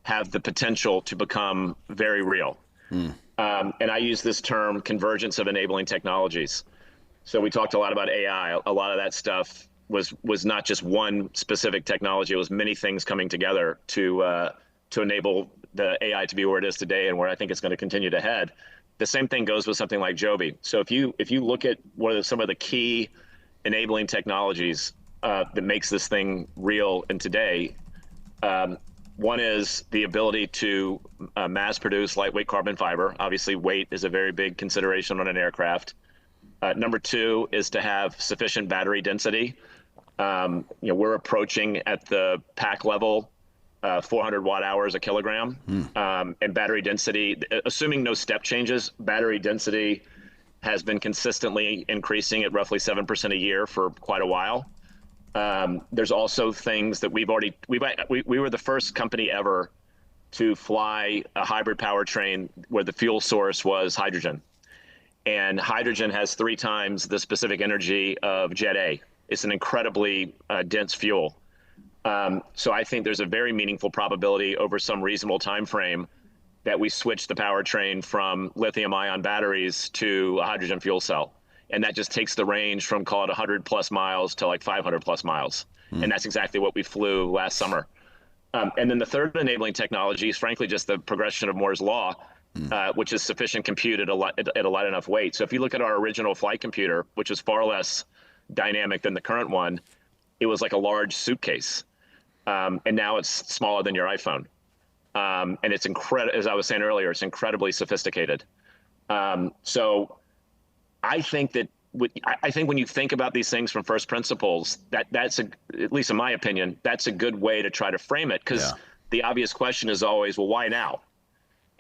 have the potential to become very real? And I use this term convergence of enabling technologies. So we talked a lot about AI. A lot of that stuff was not just one specific technology. It was many things coming together to enable the AI to be where it is today and where I think it's going to continue to head. The same thing goes with something like Joby. So if you look at what are some of the key enabling technologies that makes this thing real in today, one is the ability to mass produce lightweight carbon fiber. Obviously, weight is a very big consideration on an aircraft. Number two is to have sufficient battery density. We're approaching at the pack level 400 watt hours a kilogram. And battery density, assuming no step changes, battery density has been consistently increasing at roughly 7% a year for quite a while. There's also things that we were the first company ever to fly a hybrid powertrain where the fuel source was hydrogen. And hydrogen has 3 times the specific energy of Jet A. It's an incredibly dense fuel. So I think there's a very meaningful probability over some reasonable time frame that we switch the powertrain from lithium-ion batteries to a hydrogen fuel cell. And that just takes the range from, call it 100 plus miles to like 500 plus miles. And that's exactly what we flew last summer. And then the third enabling technology is frankly just the progression of Moore's law, which is sufficient compute at a light enough weight. So if you look at our original flight computer, which is far less dynamic than the current one, it was like a large suitcase. And now it's smaller than your iPhone. And it's incredible, as I was saying earlier, it's incredibly sophisticated. So I think that I think when you think about these things from first principles, that's at least in my opinion, that's a good way to try to frame it, because Yeah. the obvious question is always, well, why now?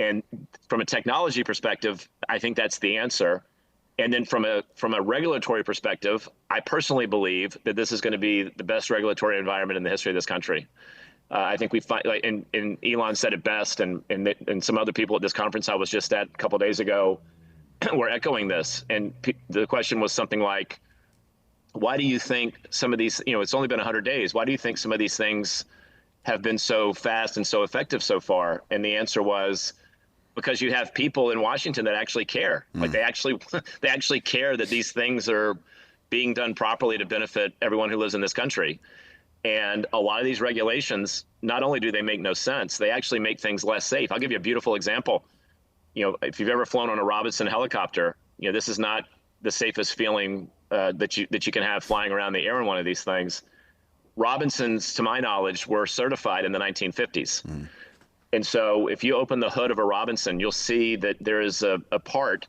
And from a technology perspective, I think that's the answer. And then from a regulatory perspective, I personally believe that this is going to be the best regulatory environment in the history of this country. I think we find, like, and Elon said it best, and some other people at this conference I was just at a couple of days ago were echoing this. And the question was something like, why do you think some of these, it's only been 100 days. Why do you think some of these things have been so fast and so effective so far? And the answer was, because you have people in Washington that actually care. Like they actually care that these things are being done properly to benefit everyone who lives in this country. And a lot of these regulations, not only do they make no sense, they actually make things less safe. I'll give you a beautiful example. If you've ever flown on a Robinson helicopter, this is not the safest feeling that you can have flying around the air in one of these things. Robinsons, to my knowledge, were certified in the 1950s. And so if you open the hood of a Robinson, you'll see that there is a part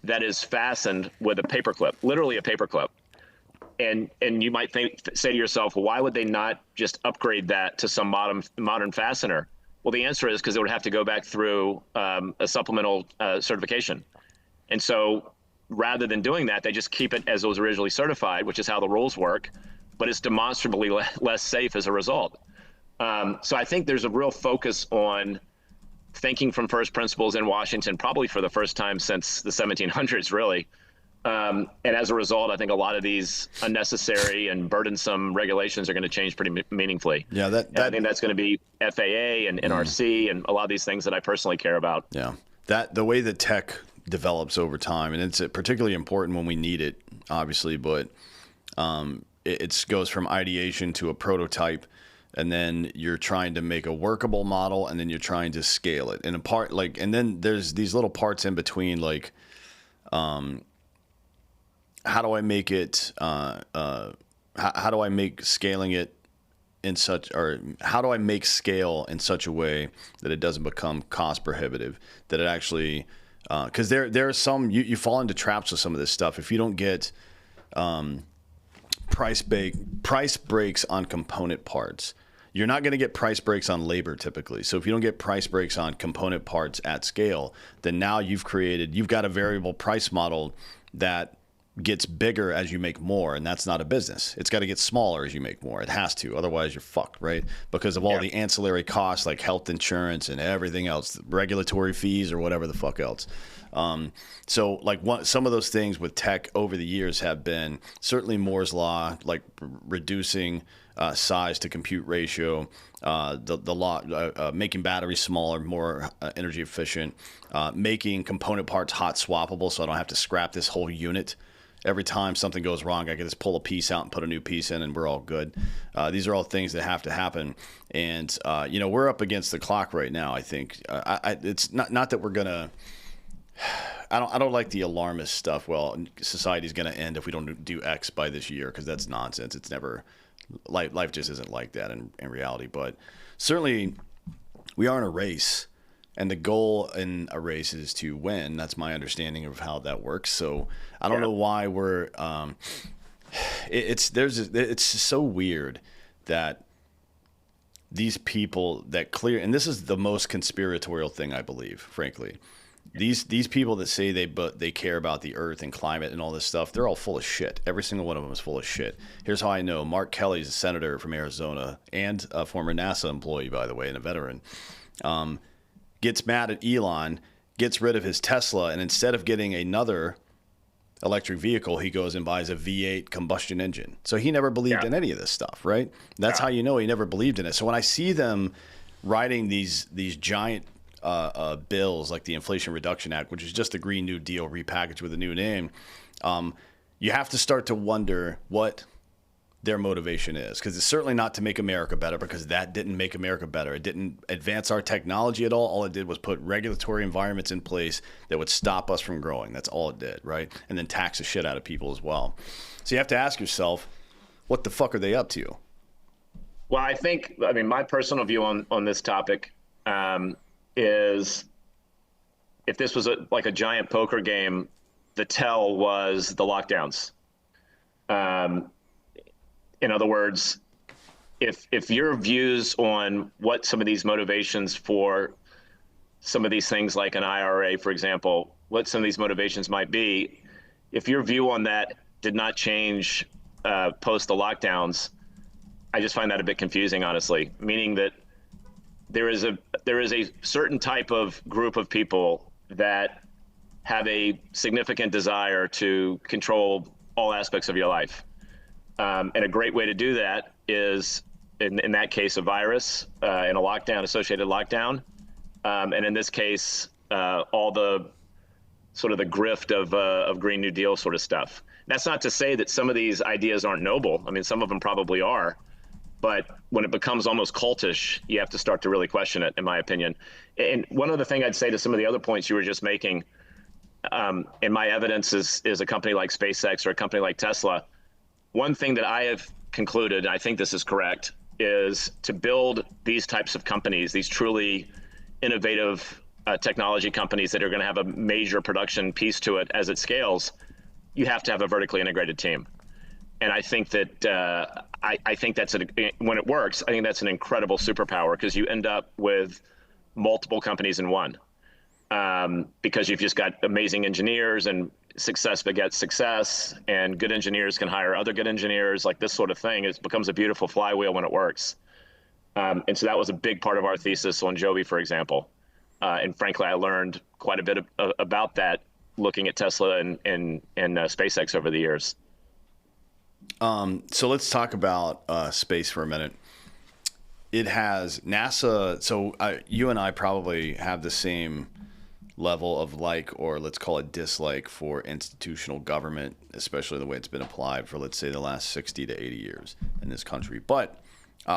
that is fastened with a paperclip, literally a paperclip. And you might say to yourself, well, why would they not just upgrade that to some modern fastener? Well, the answer is because it would have to go back through a supplemental certification. And so rather than doing that, they just keep it as it was originally certified, which is how the rules work, but it's demonstrably less safe as a result. So I think there's a real focus on thinking from first principles in Washington, probably for the first time since the 1700s, really. And as a result, I think a lot of these unnecessary and burdensome regulations are going to change pretty meaningfully. Yeah, I think that's going to be FAA and NRC and a lot of these things that I personally care about. Yeah, the way that tech develops over time, and it's particularly important when we need it, obviously, but it goes from ideation to a prototype. And then you're trying to make a workable model, and then you're trying to scale it. And and then there's these little parts in between, like, how do I make it? How do I make scaling it how do I make scale in such a way that it doesn't become cost prohibitive? That it actually, because there are some you fall into traps with some of this stuff if you don't get price breaks on component parts. You're not going to get price breaks on labor typically. So if you don't get price breaks on component parts at scale, then now you've got a variable price model that gets bigger as you make more, and that's not a business. It's got to get smaller as you make more. It has to, otherwise you're fucked, right? Because of all the ancillary costs like health insurance and everything else, regulatory fees or whatever the fuck else. So like some of those things with tech over the years have been certainly Moore's law, like reducing size to compute ratio, the law, making batteries smaller, more energy efficient, making component parts hot swappable, so I don't have to scrap this whole unit. Every time something goes wrong, I can just pull a piece out and put a new piece in, and we're all good. These are all things that have to happen, and we're up against the clock right now. I think it's not that we're gonna. I don't like the alarmist stuff. Well, society's gonna end if we don't do X by this year, because that's nonsense. It's never. Life just isn't like that in reality. But certainly, we are in a race. And the goal in a race is to win. That's my understanding of how that works. So I don't know why we're. It's so weird that these people that and this is the most conspiratorial thing I believe, frankly. These people that say they care about the earth and climate and all this stuff, they're all full of shit. Every single one of them is full of shit. Here's how I know. Mark Kelly's a senator from Arizona and a former NASA employee, by the way, and a veteran. Gets mad at Elon, gets rid of his Tesla, and instead of getting another electric vehicle, he goes and buys a V8 combustion engine. So he never believed in any of this stuff, right? That's how you know he never believed in it. So when I see them writing these giant bills like the Inflation Reduction Act, which is just the Green New Deal repackaged with a new name, you have to start to wonder what their motivation is, because it's certainly not to make America better, because that didn't make America better. It didn't advance our technology at all. All it did was put regulatory environments in place that would stop us from growing. That's all it did, right? And then tax the shit out of people as well. So you have to ask yourself, what the fuck are they up to? Well, I mean, my personal view on this topic is, if this was like a giant poker game, the tell was the lockdowns. In other words, if your views on what some of these motivations for some of these things like an IRA, for example, what some of these motivations might be, if your view on that did not change post the lockdowns, I just find that a bit confusing, honestly, meaning that there is a certain type of group of people that have a significant desire to control all aspects of your life. And a great way to do that is, in that case, a virus and a lockdown, associated lockdown. And in this case, all the sort of the grift of Green New Deal sort of stuff. That's not to say that some of these ideas aren't noble. I mean, some of them probably are. But when it becomes almost cultish, you have to start to really question it, in my opinion. And one other thing I'd say to some of the other points you were just making, and my evidence is a company like SpaceX or a company like Tesla. One thing that I have concluded, I think this is correct, is to build these types of companies, these truly innovative technology companies that are going to have a major production piece to it as it scales, you have to have a vertically integrated team. And I think that I think that's when it works, I think that's an incredible superpower, because you end up with multiple companies in one, because you've just got amazing engineers, and success begets success, and good engineers can hire other good engineers. Like this sort of thing, it becomes a beautiful flywheel when it works. And so that was a big part of our thesis on Joby, for example. And frankly, I learned quite a bit about that looking at Tesla and SpaceX over the years. So let's talk about space for a minute. It has NASA. So you and I probably have the same level of like, or let's call it dislike, for institutional government, especially the way it's been applied for, let's say, the last 60 to 80 years in this country. But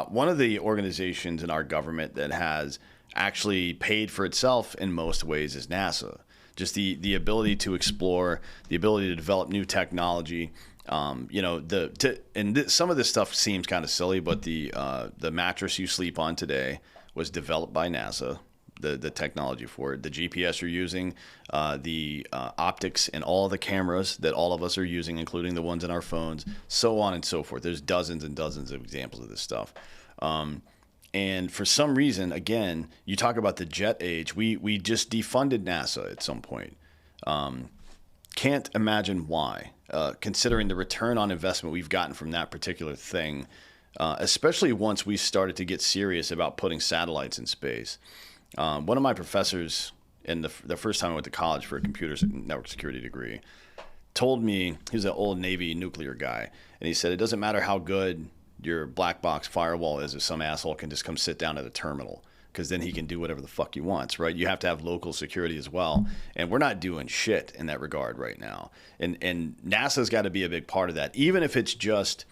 one of the organizations in our government that has actually paid for itself in most ways is NASA. Just the ability to explore, the ability to develop new technology. Some of this stuff seems kind of silly, but the mattress you sleep on today was developed by NASA. The technology for it, the GPS you're using, the optics and all the cameras that all of us are using, including the ones in our phones, so on and so forth. There's dozens and dozens of examples of this stuff. And for some reason, again, you talk about the jet age. We just defunded NASA at some point. Can't imagine why, considering the return on investment we've gotten from that particular thing, especially once we started to get serious about putting satellites in space. One of my professors in the first time I went to college for a computer network security degree told me, he was an old Navy nuclear guy, and he said, it doesn't matter how good your black box firewall is if some asshole can just come sit down at a terminal, because then he can do whatever the fuck he wants, right? You have to have local security as well. And we're not doing shit in that regard right now. And NASA's got to be a big part of that, even if it's just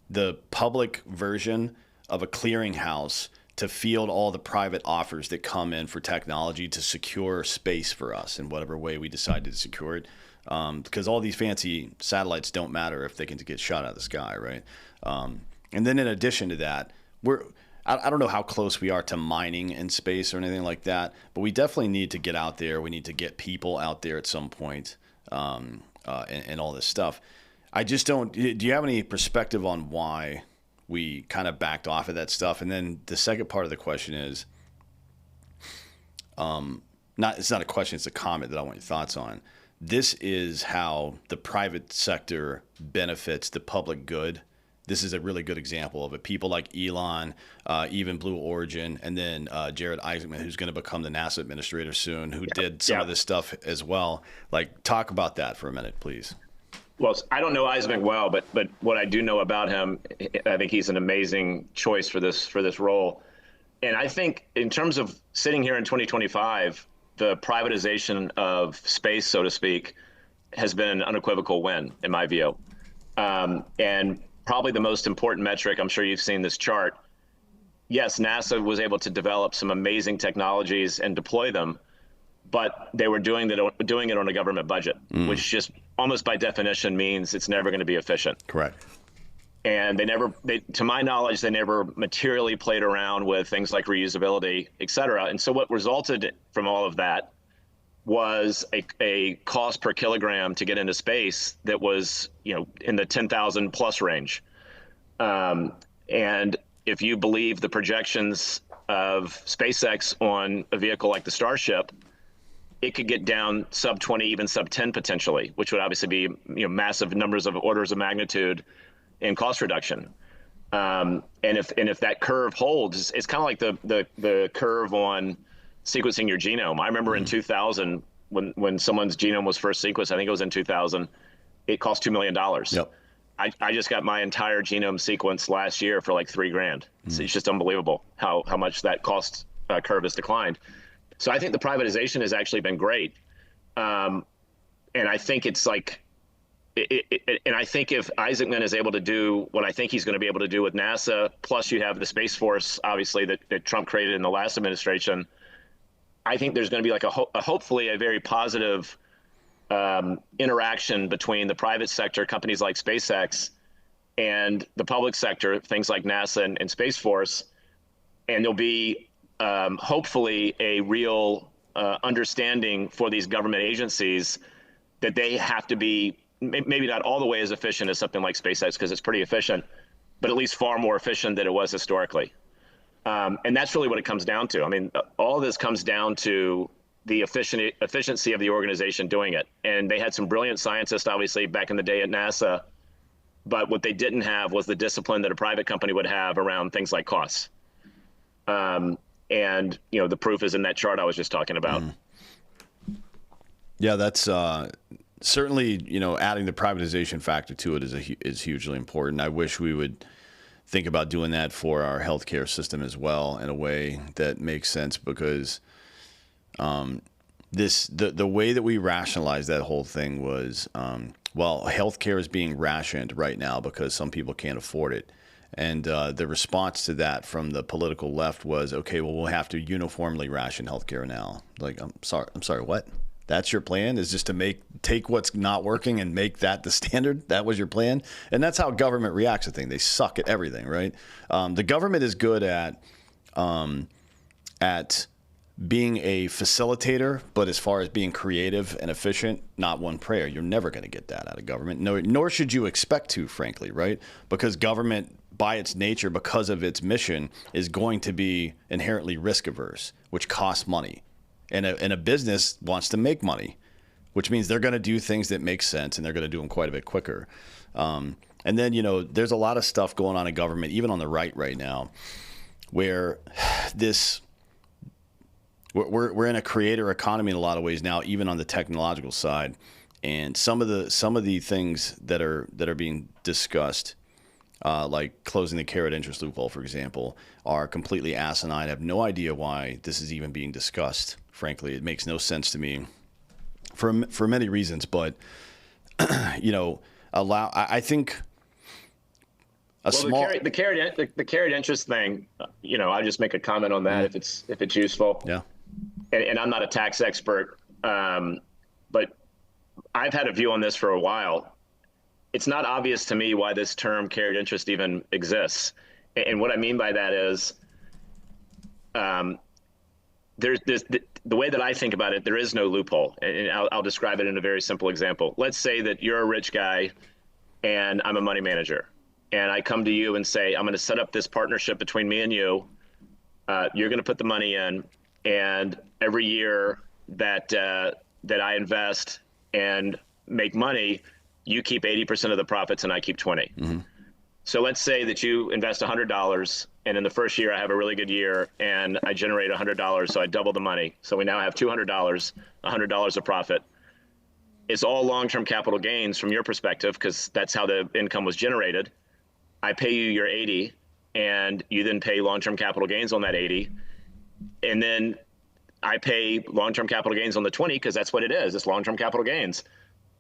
the public version of a clearinghouse to field all the private offers that come in for technology to secure space for us in whatever way we decide to secure it. Because all these fancy satellites don't matter if they can get shot out of the sky, right? And then in addition to that, I don't know how close we are to mining in space or anything like that, but we definitely need to get out there. We need to get people out there at some point, and all this stuff. I just don't. Do you have any perspective on why we kind of backed off of that stuff? And then the second part of the question is, it's not a question, it's a comment that I want your thoughts on. This is how the private sector benefits the public good. This is a really good example of it. People like Elon, even Blue Origin, and then Jared Isaacman, who's going to become the NASA administrator soon, who did some of this stuff as well. Like, talk about that for a minute, please. Well, I don't know Isaacman well, but what I do know about him, I think he's an amazing choice for this role. And I think in terms of sitting here in 2025, the privatization of space, so to speak, has been an unequivocal win, in my view. And probably the most important metric, I'm sure you've seen this chart. Yes, NASA was able to develop some amazing technologies and deploy them, but they were doing it on a government budget, which just almost by definition means it's never going to be efficient. Correct. And to my knowledge, they never materially played around with things like reusability, et cetera. And so what resulted from all of that was a cost per kilogram to get into space that was, in the 10,000 plus range. And if you believe the projections of SpaceX on a vehicle like the Starship, it could get down sub 20, even sub 10 potentially, which would obviously be massive numbers of orders of magnitude in cost reduction. And if that curve holds, it's kind of like the curve on sequencing your genome. I remember in 2000 when someone's genome was first sequenced, I think it was in 2000, it cost $2 million. Yep. I just got my entire genome sequenced last year for like $3,000. So it's just unbelievable how much that cost curve has declined. So I think the privatization has actually been great. And I think it's like, and I think if Isaacman is able to do what I think he's going to be able to do with NASA, plus you have the Space Force, obviously, that Trump created in the last administration, I think there's going to be like hopefully a very positive interaction between the private sector, companies like SpaceX, and the public sector, things like NASA and Space Force. And there'll be hopefully a real understanding for these government agencies that they have to be maybe not all the way as efficient as something like SpaceX, because it's pretty efficient, but at least far more efficient than it was historically. And that's really what it comes down to. I mean, all of this comes down to the efficiency of the organization doing it. And they had some brilliant scientists, obviously, back in the day at NASA. But what they didn't have was the discipline that a private company would have around things like costs. And, the proof is in that chart I was just talking about. Yeah, that's certainly, adding the privatization factor to it is hugely important. I wish we would think about doing that for our healthcare system as well in a way that makes sense, because the way that we rationalized that whole thing was, healthcare is being rationed right now because some people can't afford it. And the response to that from the political left was, okay, well, we'll have to uniformly ration healthcare now. Like, I'm sorry, what? That's your plan, is just to take what's not working and make that the standard? That was your plan? And that's how government reacts to things. They suck at everything, right? The government is good at being a facilitator, but as far as being creative and efficient, not one prayer. You're never going to get that out of government, nor should you expect to, frankly, right? Because government, by its nature, because of its mission, is going to be inherently risk averse, which costs money. And a business wants to make money, which means they're going to do things that make sense, and they're going to do them quite a bit quicker. And then, there's a lot of stuff going on in government, even on the right now, where we're in a creator economy in a lot of ways now, even on the technological side. And some of the things that are being discussed, like closing the carrot interest loophole, for example, are completely asinine. I have no idea why this is even being discussed. Frankly, it makes no sense to me for many reasons. But I think the carrot interest thing. I'll just make a comment on that if it's useful. Yeah. And I'm not a tax expert, but I've had a view on this for a while. It's not obvious to me why this term carried interest even exists. And what I mean by that is there's the way that I think about it, there is no loophole. And I'll describe it in a very simple example. Let's say that you're a rich guy and I'm a money manager. And I come to you and say, I'm going to set up this partnership between me and you. You're going to put the money in. And every year that I invest and make money, you keep 80% of the profits and I keep 20. Mm-hmm. So let's say that you invest $100, and in the first year I have a really good year and I generate $100, so I double the money. So we now have $200, $100 of profit. It's all long-term capital gains from your perspective, because that's how the income was generated. I pay you your 80, and you then pay long-term capital gains on that 80. And then I pay long-term capital gains on the 20, because that's what it is. It's long-term capital gains.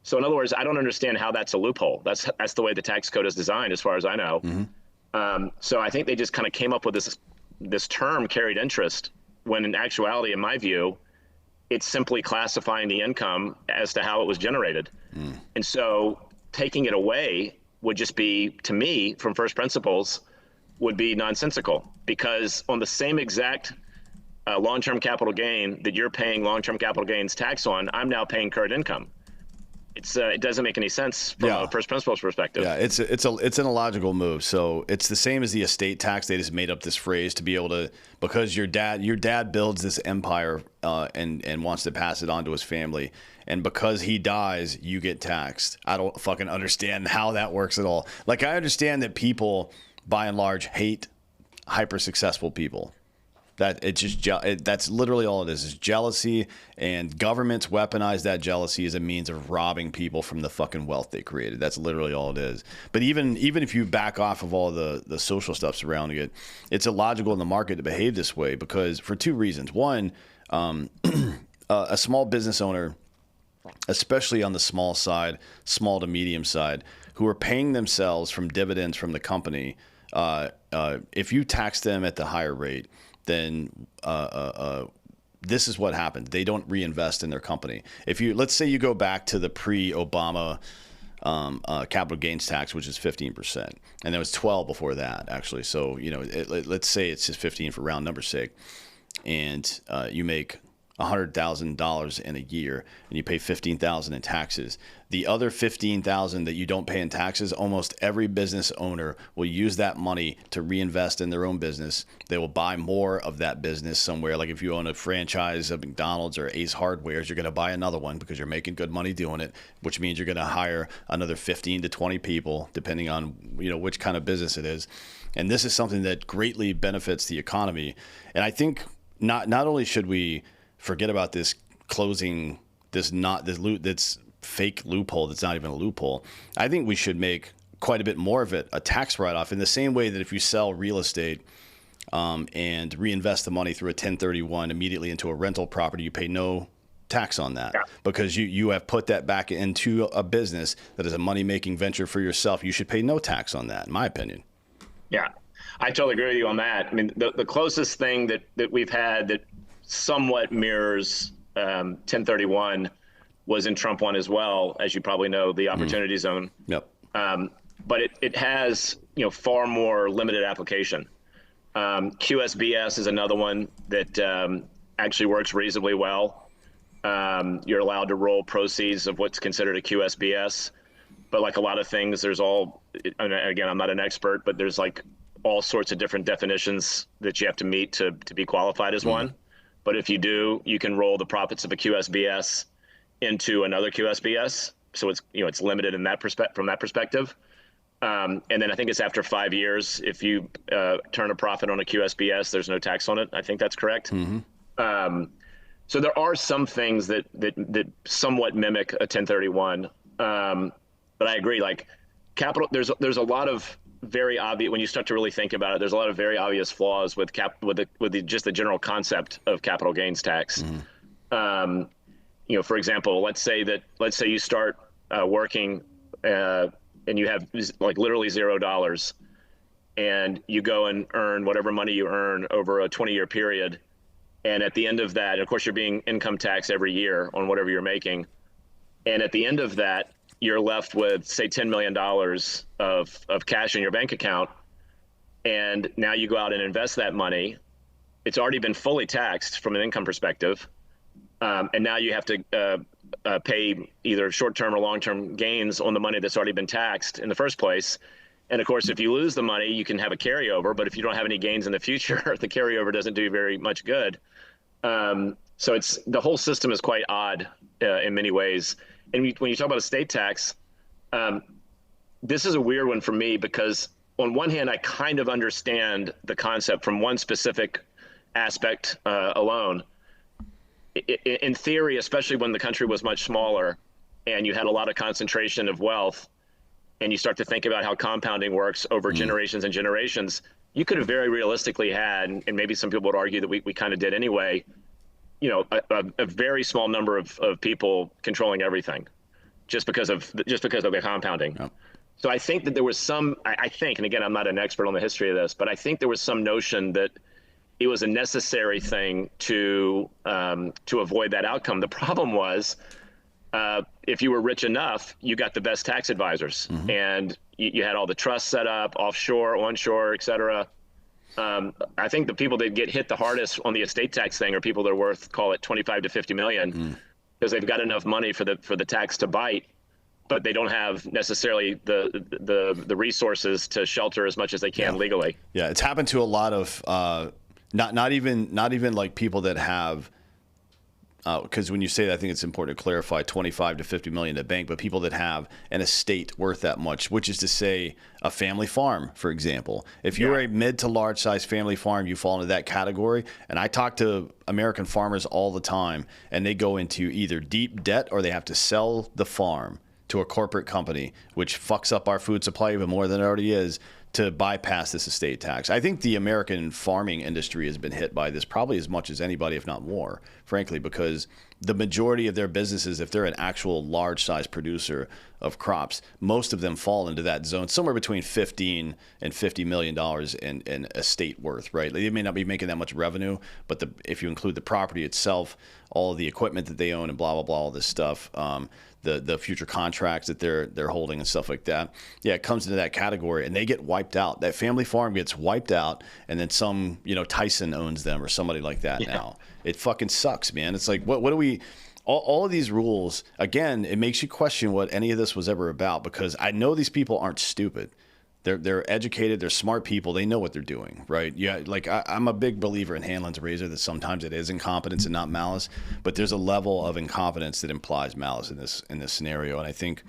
So in other words, I don't understand how that's a loophole. That's the way the tax code is designed, as far as I know. Mm-hmm. So I think they just kind of came up with this term carried interest, when in actuality, in my view, it's simply classifying the income as to how it was generated. Mm. And so taking it away would just be, to me, from first principles, would be nonsensical, because on the same exact long-term capital gain that you're paying long-term capital gains tax on, I'm now paying current income. It doesn't make any sense from a first principles perspective. Yeah, it's an illogical move. So it's the same as the estate tax. They just made up this phrase to be able to, because your dad builds this empire and wants to pass it on to his family, and because he dies, you get taxed. I don't fucking understand how that works at all. Like, I understand that people, by and large, hate hyper successful people. That it's just that's literally all it is jealousy, and governments weaponize that jealousy as a means of robbing people from the fucking wealth they created. That's literally all it is. But even if you back off of all the social stuff surrounding it, it's illogical in the market to behave this way, because for two reasons. One, a small business owner, especially on the small side, small to medium side, who are paying themselves from dividends from the company, if you tax them at the higher rate, then this is what happens. They don't reinvest in their company. Let's say you go back to the pre-Obama capital gains tax, which is 15%, and there was 12 before that, actually. So, let's say it's just 15 for round number's sake, and you make $100,000 in a year, and you pay $15,000 in taxes. The other $15,000 that you don't pay in taxes, almost every business owner will use that money to reinvest in their own business. They will buy more of that business somewhere. Like if you own a franchise of McDonald's or Ace Hardwares, you're going to buy another one because you're making good money doing it, which means you're going to hire another 15 to 20 people, depending on which kind of business it is. And this is something that greatly benefits the economy. And I think not only should we forget about this closing this fake loophole that's not even a loophole, I think we should make quite a bit more of it a tax write-off, in the same way that if you sell real estate and reinvest the money through a 1031 immediately into a rental property, you pay no tax on that, because you have put that back into a business that is a money-making venture for yourself. You should pay no tax on that, in my opinion. Yeah, I totally agree with you on that. I mean, the closest thing that we've had that somewhat mirrors 1031 was in Trump 1 as well, as you probably know, the opportunity zone. Yep. But it has far more limited application. QSBS is another one that actually works reasonably well. You're allowed to roll proceeds of what's considered a QSBS, but like a lot of things, and again, I'm not an expert, but there's like all sorts of different definitions that you have to meet to be qualified as one. But if you do, you can roll the profits of a QSBS into another QSBS. So it's limited in from that perspective. And then I think it's after 5 years, if you turn a profit on a QSBS, there's no tax on it. I think that's correct. Mm-hmm. So there are some things that somewhat mimic a 1031. But I agree, like capital, there's a lot of very obvious, when you start to really think about it, there's a lot of very obvious flaws with just the general concept of capital gains tax. Mm-hmm. For example, let's say you start working and you have like literally $0, and you go and earn whatever money you earn over a 20-year period, and at the end of that, of course, you're being income taxed every year on whatever you're making, and at the end of that, you're left with, say, $10 million of cash in your bank account, and now you go out and invest that money. It's already been fully taxed from an income perspective, and now you have to pay either short-term or long-term gains on the money that's already been taxed in the first place. And of course, if you lose the money, you can have a carryover, but if you don't have any gains in the future, the carryover doesn't do very much good. So the whole system is quite odd in many ways. And when you talk about estate tax, this is a weird one for me, because on one hand, I kind of understand the concept from one specific aspect alone. In theory, especially when the country was much smaller and you had a lot of concentration of wealth, and you start to think about how compounding works over generations and generations, you could have very realistically had, and maybe some people would argue that we kind of did anyway, a very small number of people controlling everything just because of the compounding. Yep. So I think that there was I think, and again, I'm not an expert on the history of this, but I think there was some notion that it was a necessary thing to avoid that outcome. The problem was, if you were rich enough, you got the best tax advisors, mm-hmm. and you had all the trusts set up, offshore, onshore, et cetera. I think the people that get hit the hardest on the estate tax thing are people that are worth, call it 25 to 50 million, because they've got enough money for the tax to bite, but they don't have necessarily the resources to shelter as much as they can legally. Yeah, it's happened to a lot of not even like people that have. Because when you say that, I think it's important to clarify 25 to 50 million at bank, but people that have an estate worth that much, which is to say a family farm, for example. If you're a mid to large size family farm, you fall into that category. And I talk to American farmers all the time, and they go into either deep debt or they have to sell the farm to a corporate company, which fucks up our food supply even more than it already is, to bypass this estate tax. I think the American farming industry has been hit by this probably as much as anybody, if not more, frankly, because the majority of their businesses, if they're an actual large size producer of crops, most of them fall into that zone, somewhere between $15 and $50 million in estate worth, right? They may not be making that much revenue, but if you include the property itself, all of the equipment that they own and blah, blah, blah, all this stuff, the future contracts that they're holding and stuff like that. Yeah, it comes into that category, and they get wiped out. That family farm gets wiped out, and then some, Tyson owns them or somebody like that now. It fucking sucks, man. It's like, what do we... All of these rules, again, it makes you question what any of this was ever about, because I know these people aren't stupid. They're educated, they're smart people, they know what they're doing, right? Yeah, like I'm a big believer in Hanlon's razor that sometimes it is incompetence and not malice, but there's a level of incompetence that implies malice in this scenario. And I think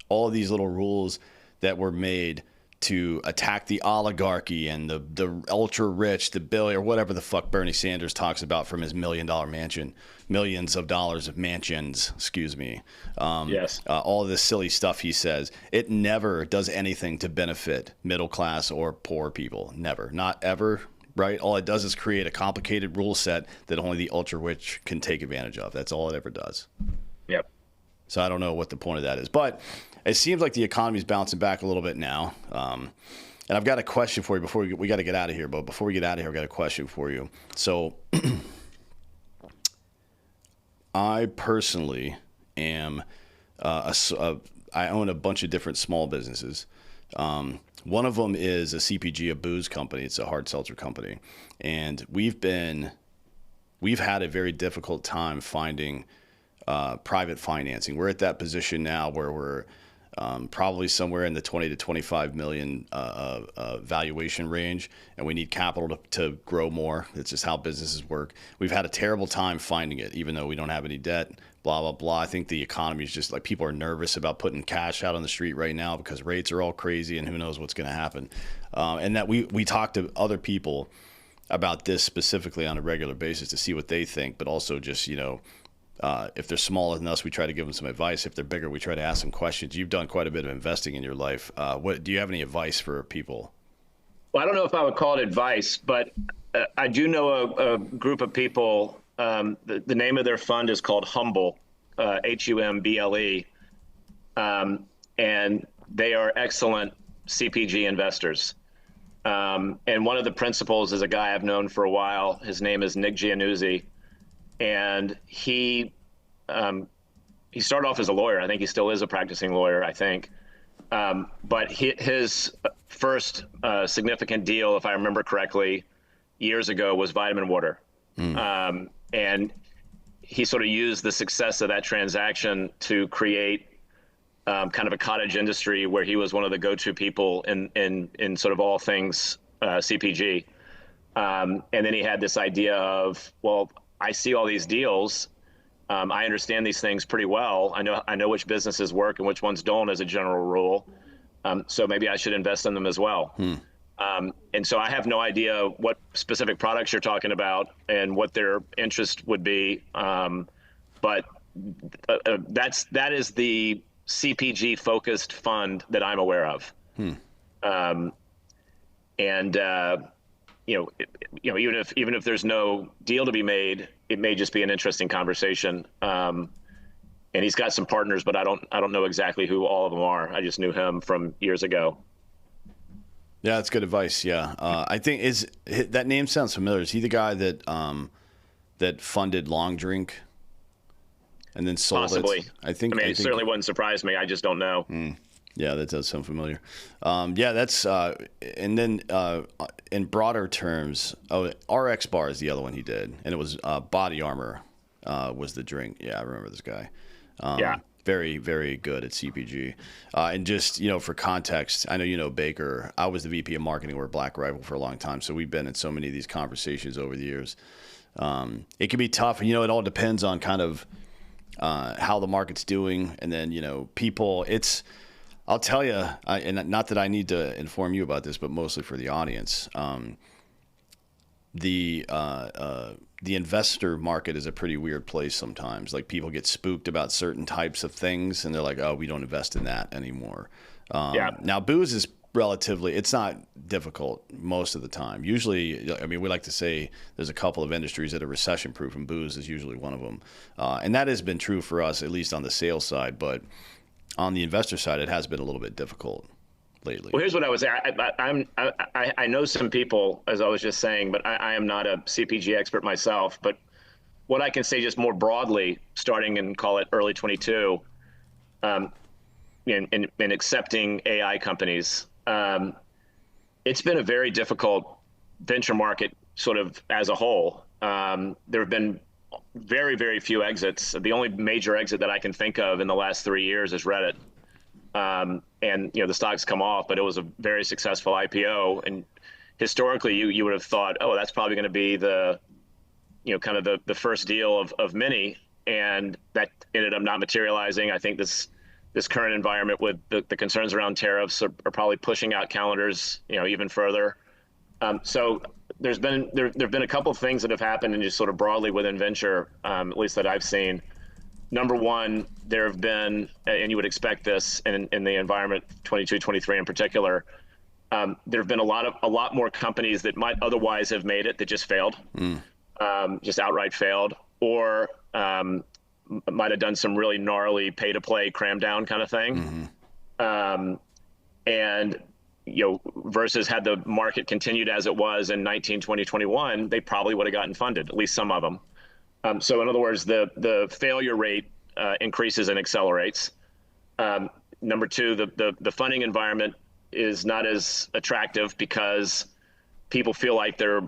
all of these little rules that were made to attack the oligarchy and the ultra rich, the billion, or whatever the fuck Bernie Sanders talks about from his $1 million mansion, millions of dollars of mansions, excuse me. Yes. All of this silly stuff he says, it never does anything to benefit middle class or poor people. Never. Not ever. Right? All it does is create a complicated rule set that only the ultra rich can take advantage of. That's all it ever does. Yep. So I don't know what the point of that is. But it seems like the economy's bouncing back a little bit now. And I've got a question for you before we got to get out of here. But before we get out of here, I've got a question for you. So I personally am, I own a bunch of different small businesses. One of them is a CPG, a booze company. It's a hard seltzer company. And we've had a very difficult time finding private financing. We're at that position now where we're probably somewhere in the 20 to 25 million valuation range, and we need capital to grow more. It's just how businesses work. We've had a terrible time finding it, even though we don't have any debt, blah, blah, blah. I think the economy is just like, people are nervous about putting cash out on the street right now because rates are all crazy and who knows what's going to happen. And that we talk to other people about this specifically on a regular basis to see what they think, but also just, if they're smaller than us, we try to give them some advice. If they're bigger, we try to ask them questions. You've done quite a bit of investing in your life. What do you have any advice for people? Well, I don't know if I would call it advice, but I do know a group of people. The name of their fund is called Humble, Humble, and they are excellent CPG investors. And one of the principals is a guy I've known for a while. His name is Nick Giannuzzi. And he started off as a lawyer. I think he still is a practicing lawyer, I think. But his first significant deal, if I remember correctly, years ago was vitamin water. And he sort of used the success of that transaction to create kind of a cottage industry where he was one of the go-to people in sort of all things CPG. And then he had this idea of, well, I see all these deals. I understand these things pretty well. I know which businesses work and which ones don't as a general rule. So maybe I should invest in them as well. And so I have no idea what specific products you're talking about and what their interest would be. But that is the CPG focused fund that I'm aware of. Even if there's no deal to be made, it may just be an interesting conversation. And he's got some partners, but I don't know exactly who all of them are. I just knew him from years ago. Yeah, that's good advice. Yeah, I think that name sounds familiar. Is he the guy that funded Long Drink and then sold Possibly. it? I think. It certainly wouldn't surprise me. I just don't know. Yeah, Yeah, that does sound familiar. Yeah, that's and then in broader terms, RX Bar is the other one he did, and it was Body Armor was the drink. Yeah, I remember this guy. Yeah. Very, very good at CPG. And just, for context, I know you know Baker. I was the VP of marketing over at Black Rifle for a long time, so we've been in so many of these conversations over the years. It can be tough, and it all depends on kind of how the market's doing, and then people. I'll tell you, and not that I need to inform you about this, but mostly for the audience. The investor market is a pretty weird place sometimes. Like, people get spooked about certain types of things, and they're like, "Oh, we don't invest in that anymore." Yeah. Now, booze is relatively, it's not difficult most of the time. Usually, I mean, we like to say there's a couple of industries that are recession proof, and booze is usually one of them. And that has been true for us, at least on the sales side. But on the investor side, it has been a little bit difficult lately. Well, here's what I was saying. I know some people, as I was just saying, but I am not a CPG expert myself. But what I can say just more broadly, starting in, call it, early 22, in accepting AI companies, it's been a very difficult venture market sort of as a whole. There have been very, very few exits. The only major exit that I can think of in the last 3 years is Reddit. And the stock's come off, but it was a very successful IPO. And historically, you would have thought, oh, that's probably going to be the kind of the first deal of many, and that ended up not materializing. I think this current environment with the concerns around tariffs are probably pushing out calendars even further. So there've been a couple of things that have happened, and just sort of broadly within venture, at least that I've seen. Number one, there have been, and you would expect this in the environment 22, 23 in particular, there have been a lot more companies that might otherwise have made it that just failed, just outright failed, or might have done some really gnarly pay-to-play cram down kind of thing. And versus had the market continued as it was in 19, 20, 21, they probably would have gotten funded, at least some of them. So in other words, the failure rate increases and accelerates. Number two, the funding environment is not as attractive because people feel like they're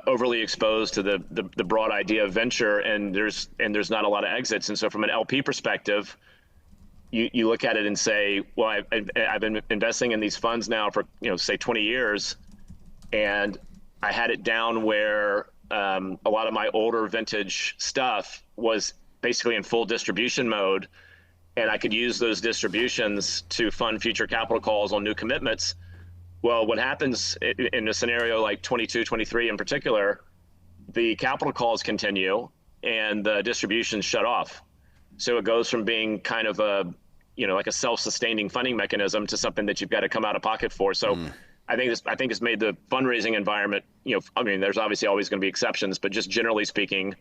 overly exposed to the broad idea of venture, and there's not a lot of exits. And so from an LP perspective, you look at it and say, well, I've been investing in these funds now for say 20 years, and I had it down where a lot of my older vintage stuff was basically in full distribution mode, and I could use those distributions to fund future capital calls on new commitments. Well, what happens in a scenario like 22, 23 in particular, the capital calls continue and the distributions shut off. So it goes from being kind of a, like a self-sustaining funding mechanism to something that you've got to come out of pocket for. So I think it's made the fundraising environment, I mean, there's obviously always going to be exceptions, but just generally speaking,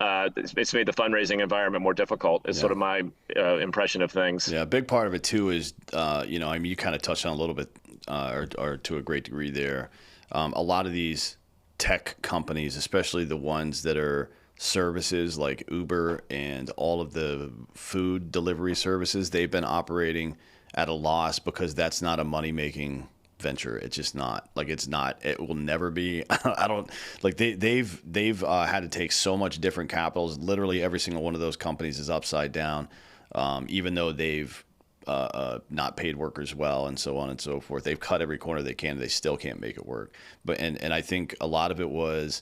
it's made the fundraising environment more difficult. Is sort of my impression of things. Yeah, a big part of it too is, I mean, you kind of touched on a little bit, or to a great degree there. A lot of these tech companies, especially the ones that are services like Uber and all of the food delivery services, they've been operating at a loss because that's not a money-making venture. It's just not. Like, it's not. It will never be. I don't like they've had to take so much different capitals. Literally every single one of those companies is upside down, even though they've not paid workers well and so on and so forth. They've cut every corner they can. They still can't make it work. But and I think a lot of it was,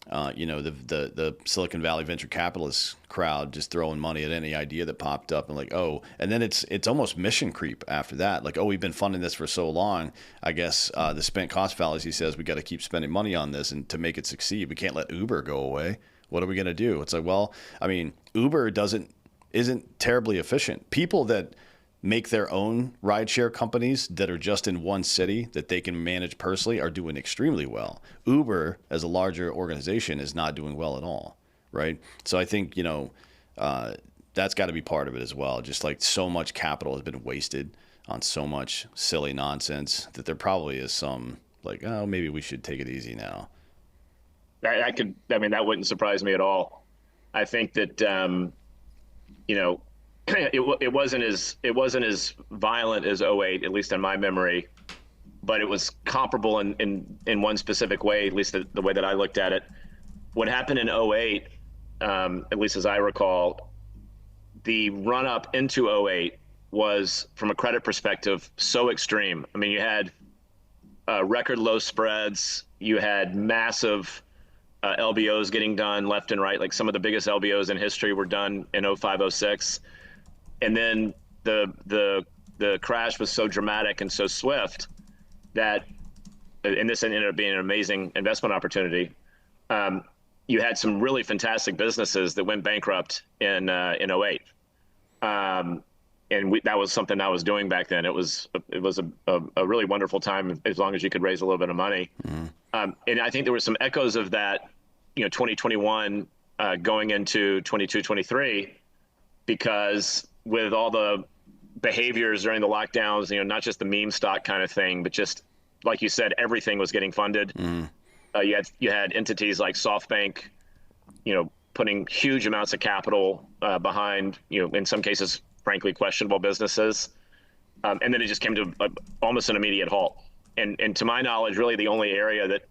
the Silicon Valley venture capitalist crowd just throwing money at any idea that popped up, and like, oh, and then it's almost mission creep after that. Like, oh, we've been funding this for so long. I guess the spent cost fallacy says we got to keep spending money on this, and to make it succeed, we can't let Uber go away. What are we going to do? It's like, well, I mean, Uber isn't terribly efficient. People that make their own rideshare companies that are just in one city that they can manage personally are doing extremely well. Uber, as a larger organization, is not doing well at all, right? So I think, that's got to be part of it as well. Just like so much capital has been wasted on so much silly nonsense that there probably is some like, oh, maybe we should take it easy now. That wouldn't surprise me at all. I think that, it wasn't as violent as '08, at least in my memory, but it was comparable in one specific way, at least the way that I looked at it. What happened in '08, at least as I recall, the run up into '08 was, from a credit perspective, so extreme. I mean, you had record low spreads, you had massive LBOs getting done left and right. Like some of the biggest LBOs in history were done in '05, '06. And then the crash was so dramatic and so swift that, and this ended up being an amazing investment opportunity. You had some really fantastic businesses that went bankrupt in '08. And that was something I was doing back then. It was a really wonderful time, as long as you could raise a little bit of money. And I think there were some echoes of that, 2021 going into 22, 23, because with all the behaviors during the lockdowns, not just the meme stock kind of thing, but just like you said, everything was getting funded. You had entities like SoftBank, putting huge amounts of capital behind, in some cases, frankly, questionable businesses. And then it just came to almost an immediate halt. And to my knowledge, really the only area that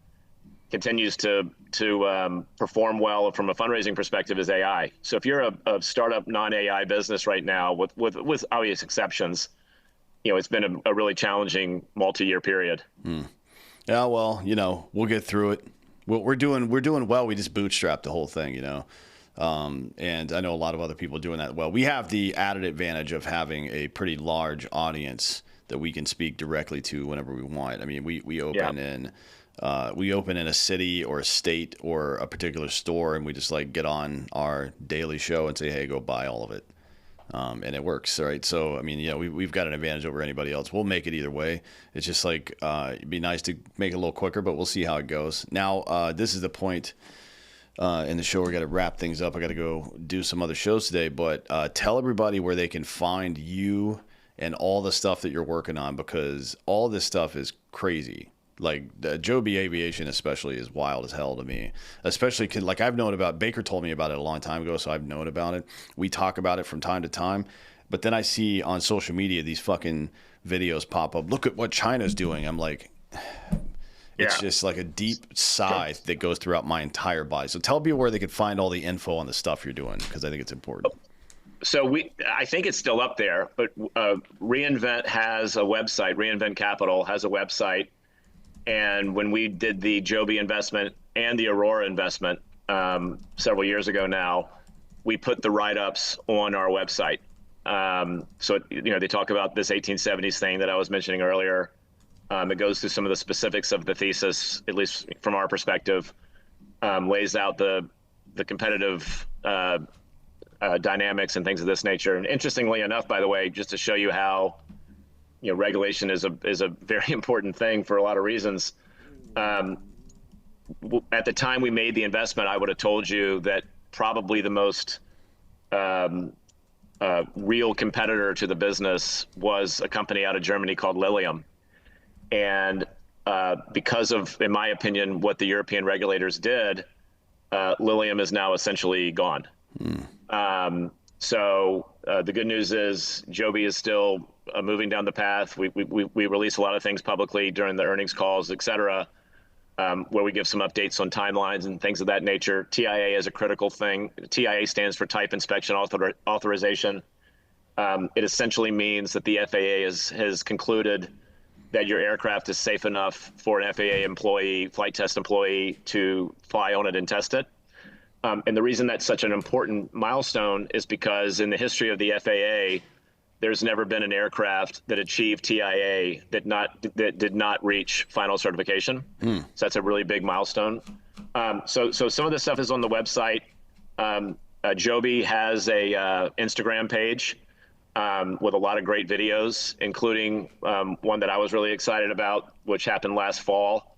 continues to perform well from a fundraising perspective is AI. So if you're a startup non-AI business right now, with obvious exceptions, it's been a really challenging multi-year period. Yeah, well, we'll get through it. We're doing well. We just bootstrapped the whole thing, and I know a lot of other people doing that well. We have the added advantage of having a pretty large audience that we can speak directly to whenever we want. I mean, we open in a city or a state or a particular store, and we just get on our daily show and say, hey, go buy all of it. And it works, right? So, I mean, we've got an advantage over anybody else. We'll make it either way. It's just it'd be nice to make it a little quicker, but we'll see how it goes. Now, this is the point in the show. We're going to wrap things up. I got to go do some other shows today, but tell everybody where they can find you and all the stuff that you're working on, because all this stuff is crazy. Like the Joby Aviation especially is wild as hell to me. Especially I've known about, Baker told me about it a long time ago, so I've known about it. We talk about it from time to time, but then I see on social media these fucking videos pop up. Look at what China's doing. I'm like, it's just like a deep sigh that goes throughout my entire body. So tell people where they can find all the info on the stuff you're doing, because I think it's important. So I think it's still up there, but Reinvent has a website. Reinvent Capital has a website. And when we did the Joby investment and the Aurora investment several years ago now, we put the write-ups on our website. So, they talk about this 1870s thing that I was mentioning earlier. It goes through some of the specifics of the thesis, at least from our perspective, lays out the competitive dynamics and things of this nature. And interestingly enough, by the way, just to show you how regulation is a very important thing for a lot of reasons. At the time we made the investment, I would have told you that probably the most real competitor to the business was a company out of Germany called Lilium. And because of, in my opinion, what the European regulators did, Lilium is now essentially gone. So the good news is Joby is still moving down the path. We release a lot of things publicly during the earnings calls, et cetera, where we give some updates on timelines and things of that nature. TIA is a critical thing. TIA stands for Type Inspection Authorization. It essentially means that the FAA has concluded that your aircraft is safe enough for an FAA employee, flight test employee, to fly on it and test it. And the reason that's such an important milestone is because in the history of the FAA, there's never been an aircraft that achieved TIA that did not reach final certification. So that's a really big milestone. So some of this stuff is on the website. Joby has a Instagram page with a lot of great videos, including one that I was really excited about, which happened last fall,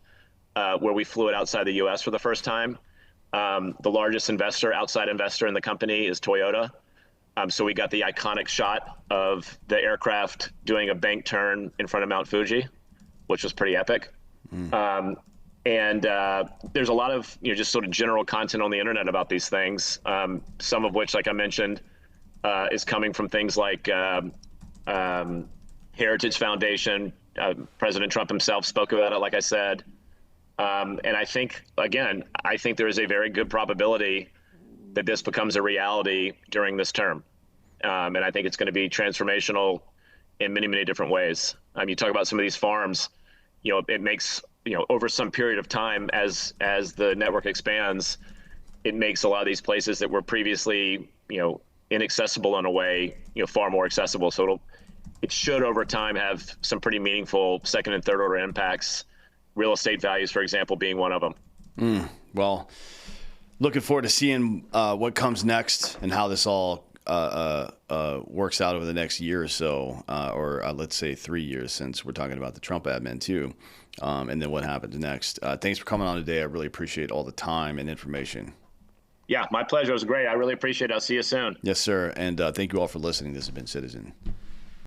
where we flew it outside the U.S. for the first time. The largest outside investor in the company is Toyota. So we got the iconic shot of the aircraft doing a bank turn in front of Mount Fuji, which was pretty epic. And there's a lot of just sort of general content on the internet about these things, some of which, like I mentioned, is coming from things like Heritage Foundation. President Trump himself spoke about it, like I said. And I think, again, I think there is a very good probability that this becomes a reality during this term. And I think it's going to be transformational in many, many different ways. You talk about some of these farms, it makes, over some period of time as the network expands, it makes a lot of these places that were previously, inaccessible in a way, far more accessible. So it should over time have some pretty meaningful second and third order impacts. Real estate values, for example, being one of them. Well, looking forward to seeing what comes next and how this all works out over the next year or so, or let's say 3 years, since we're talking about the Trump admin too, and then what happens next. Thanks for coming on today. I really appreciate all the time and information. Yeah, my pleasure. It was great. I really appreciate it. I'll see you soon. Yes, sir. And thank you all for listening. This has been Citizen.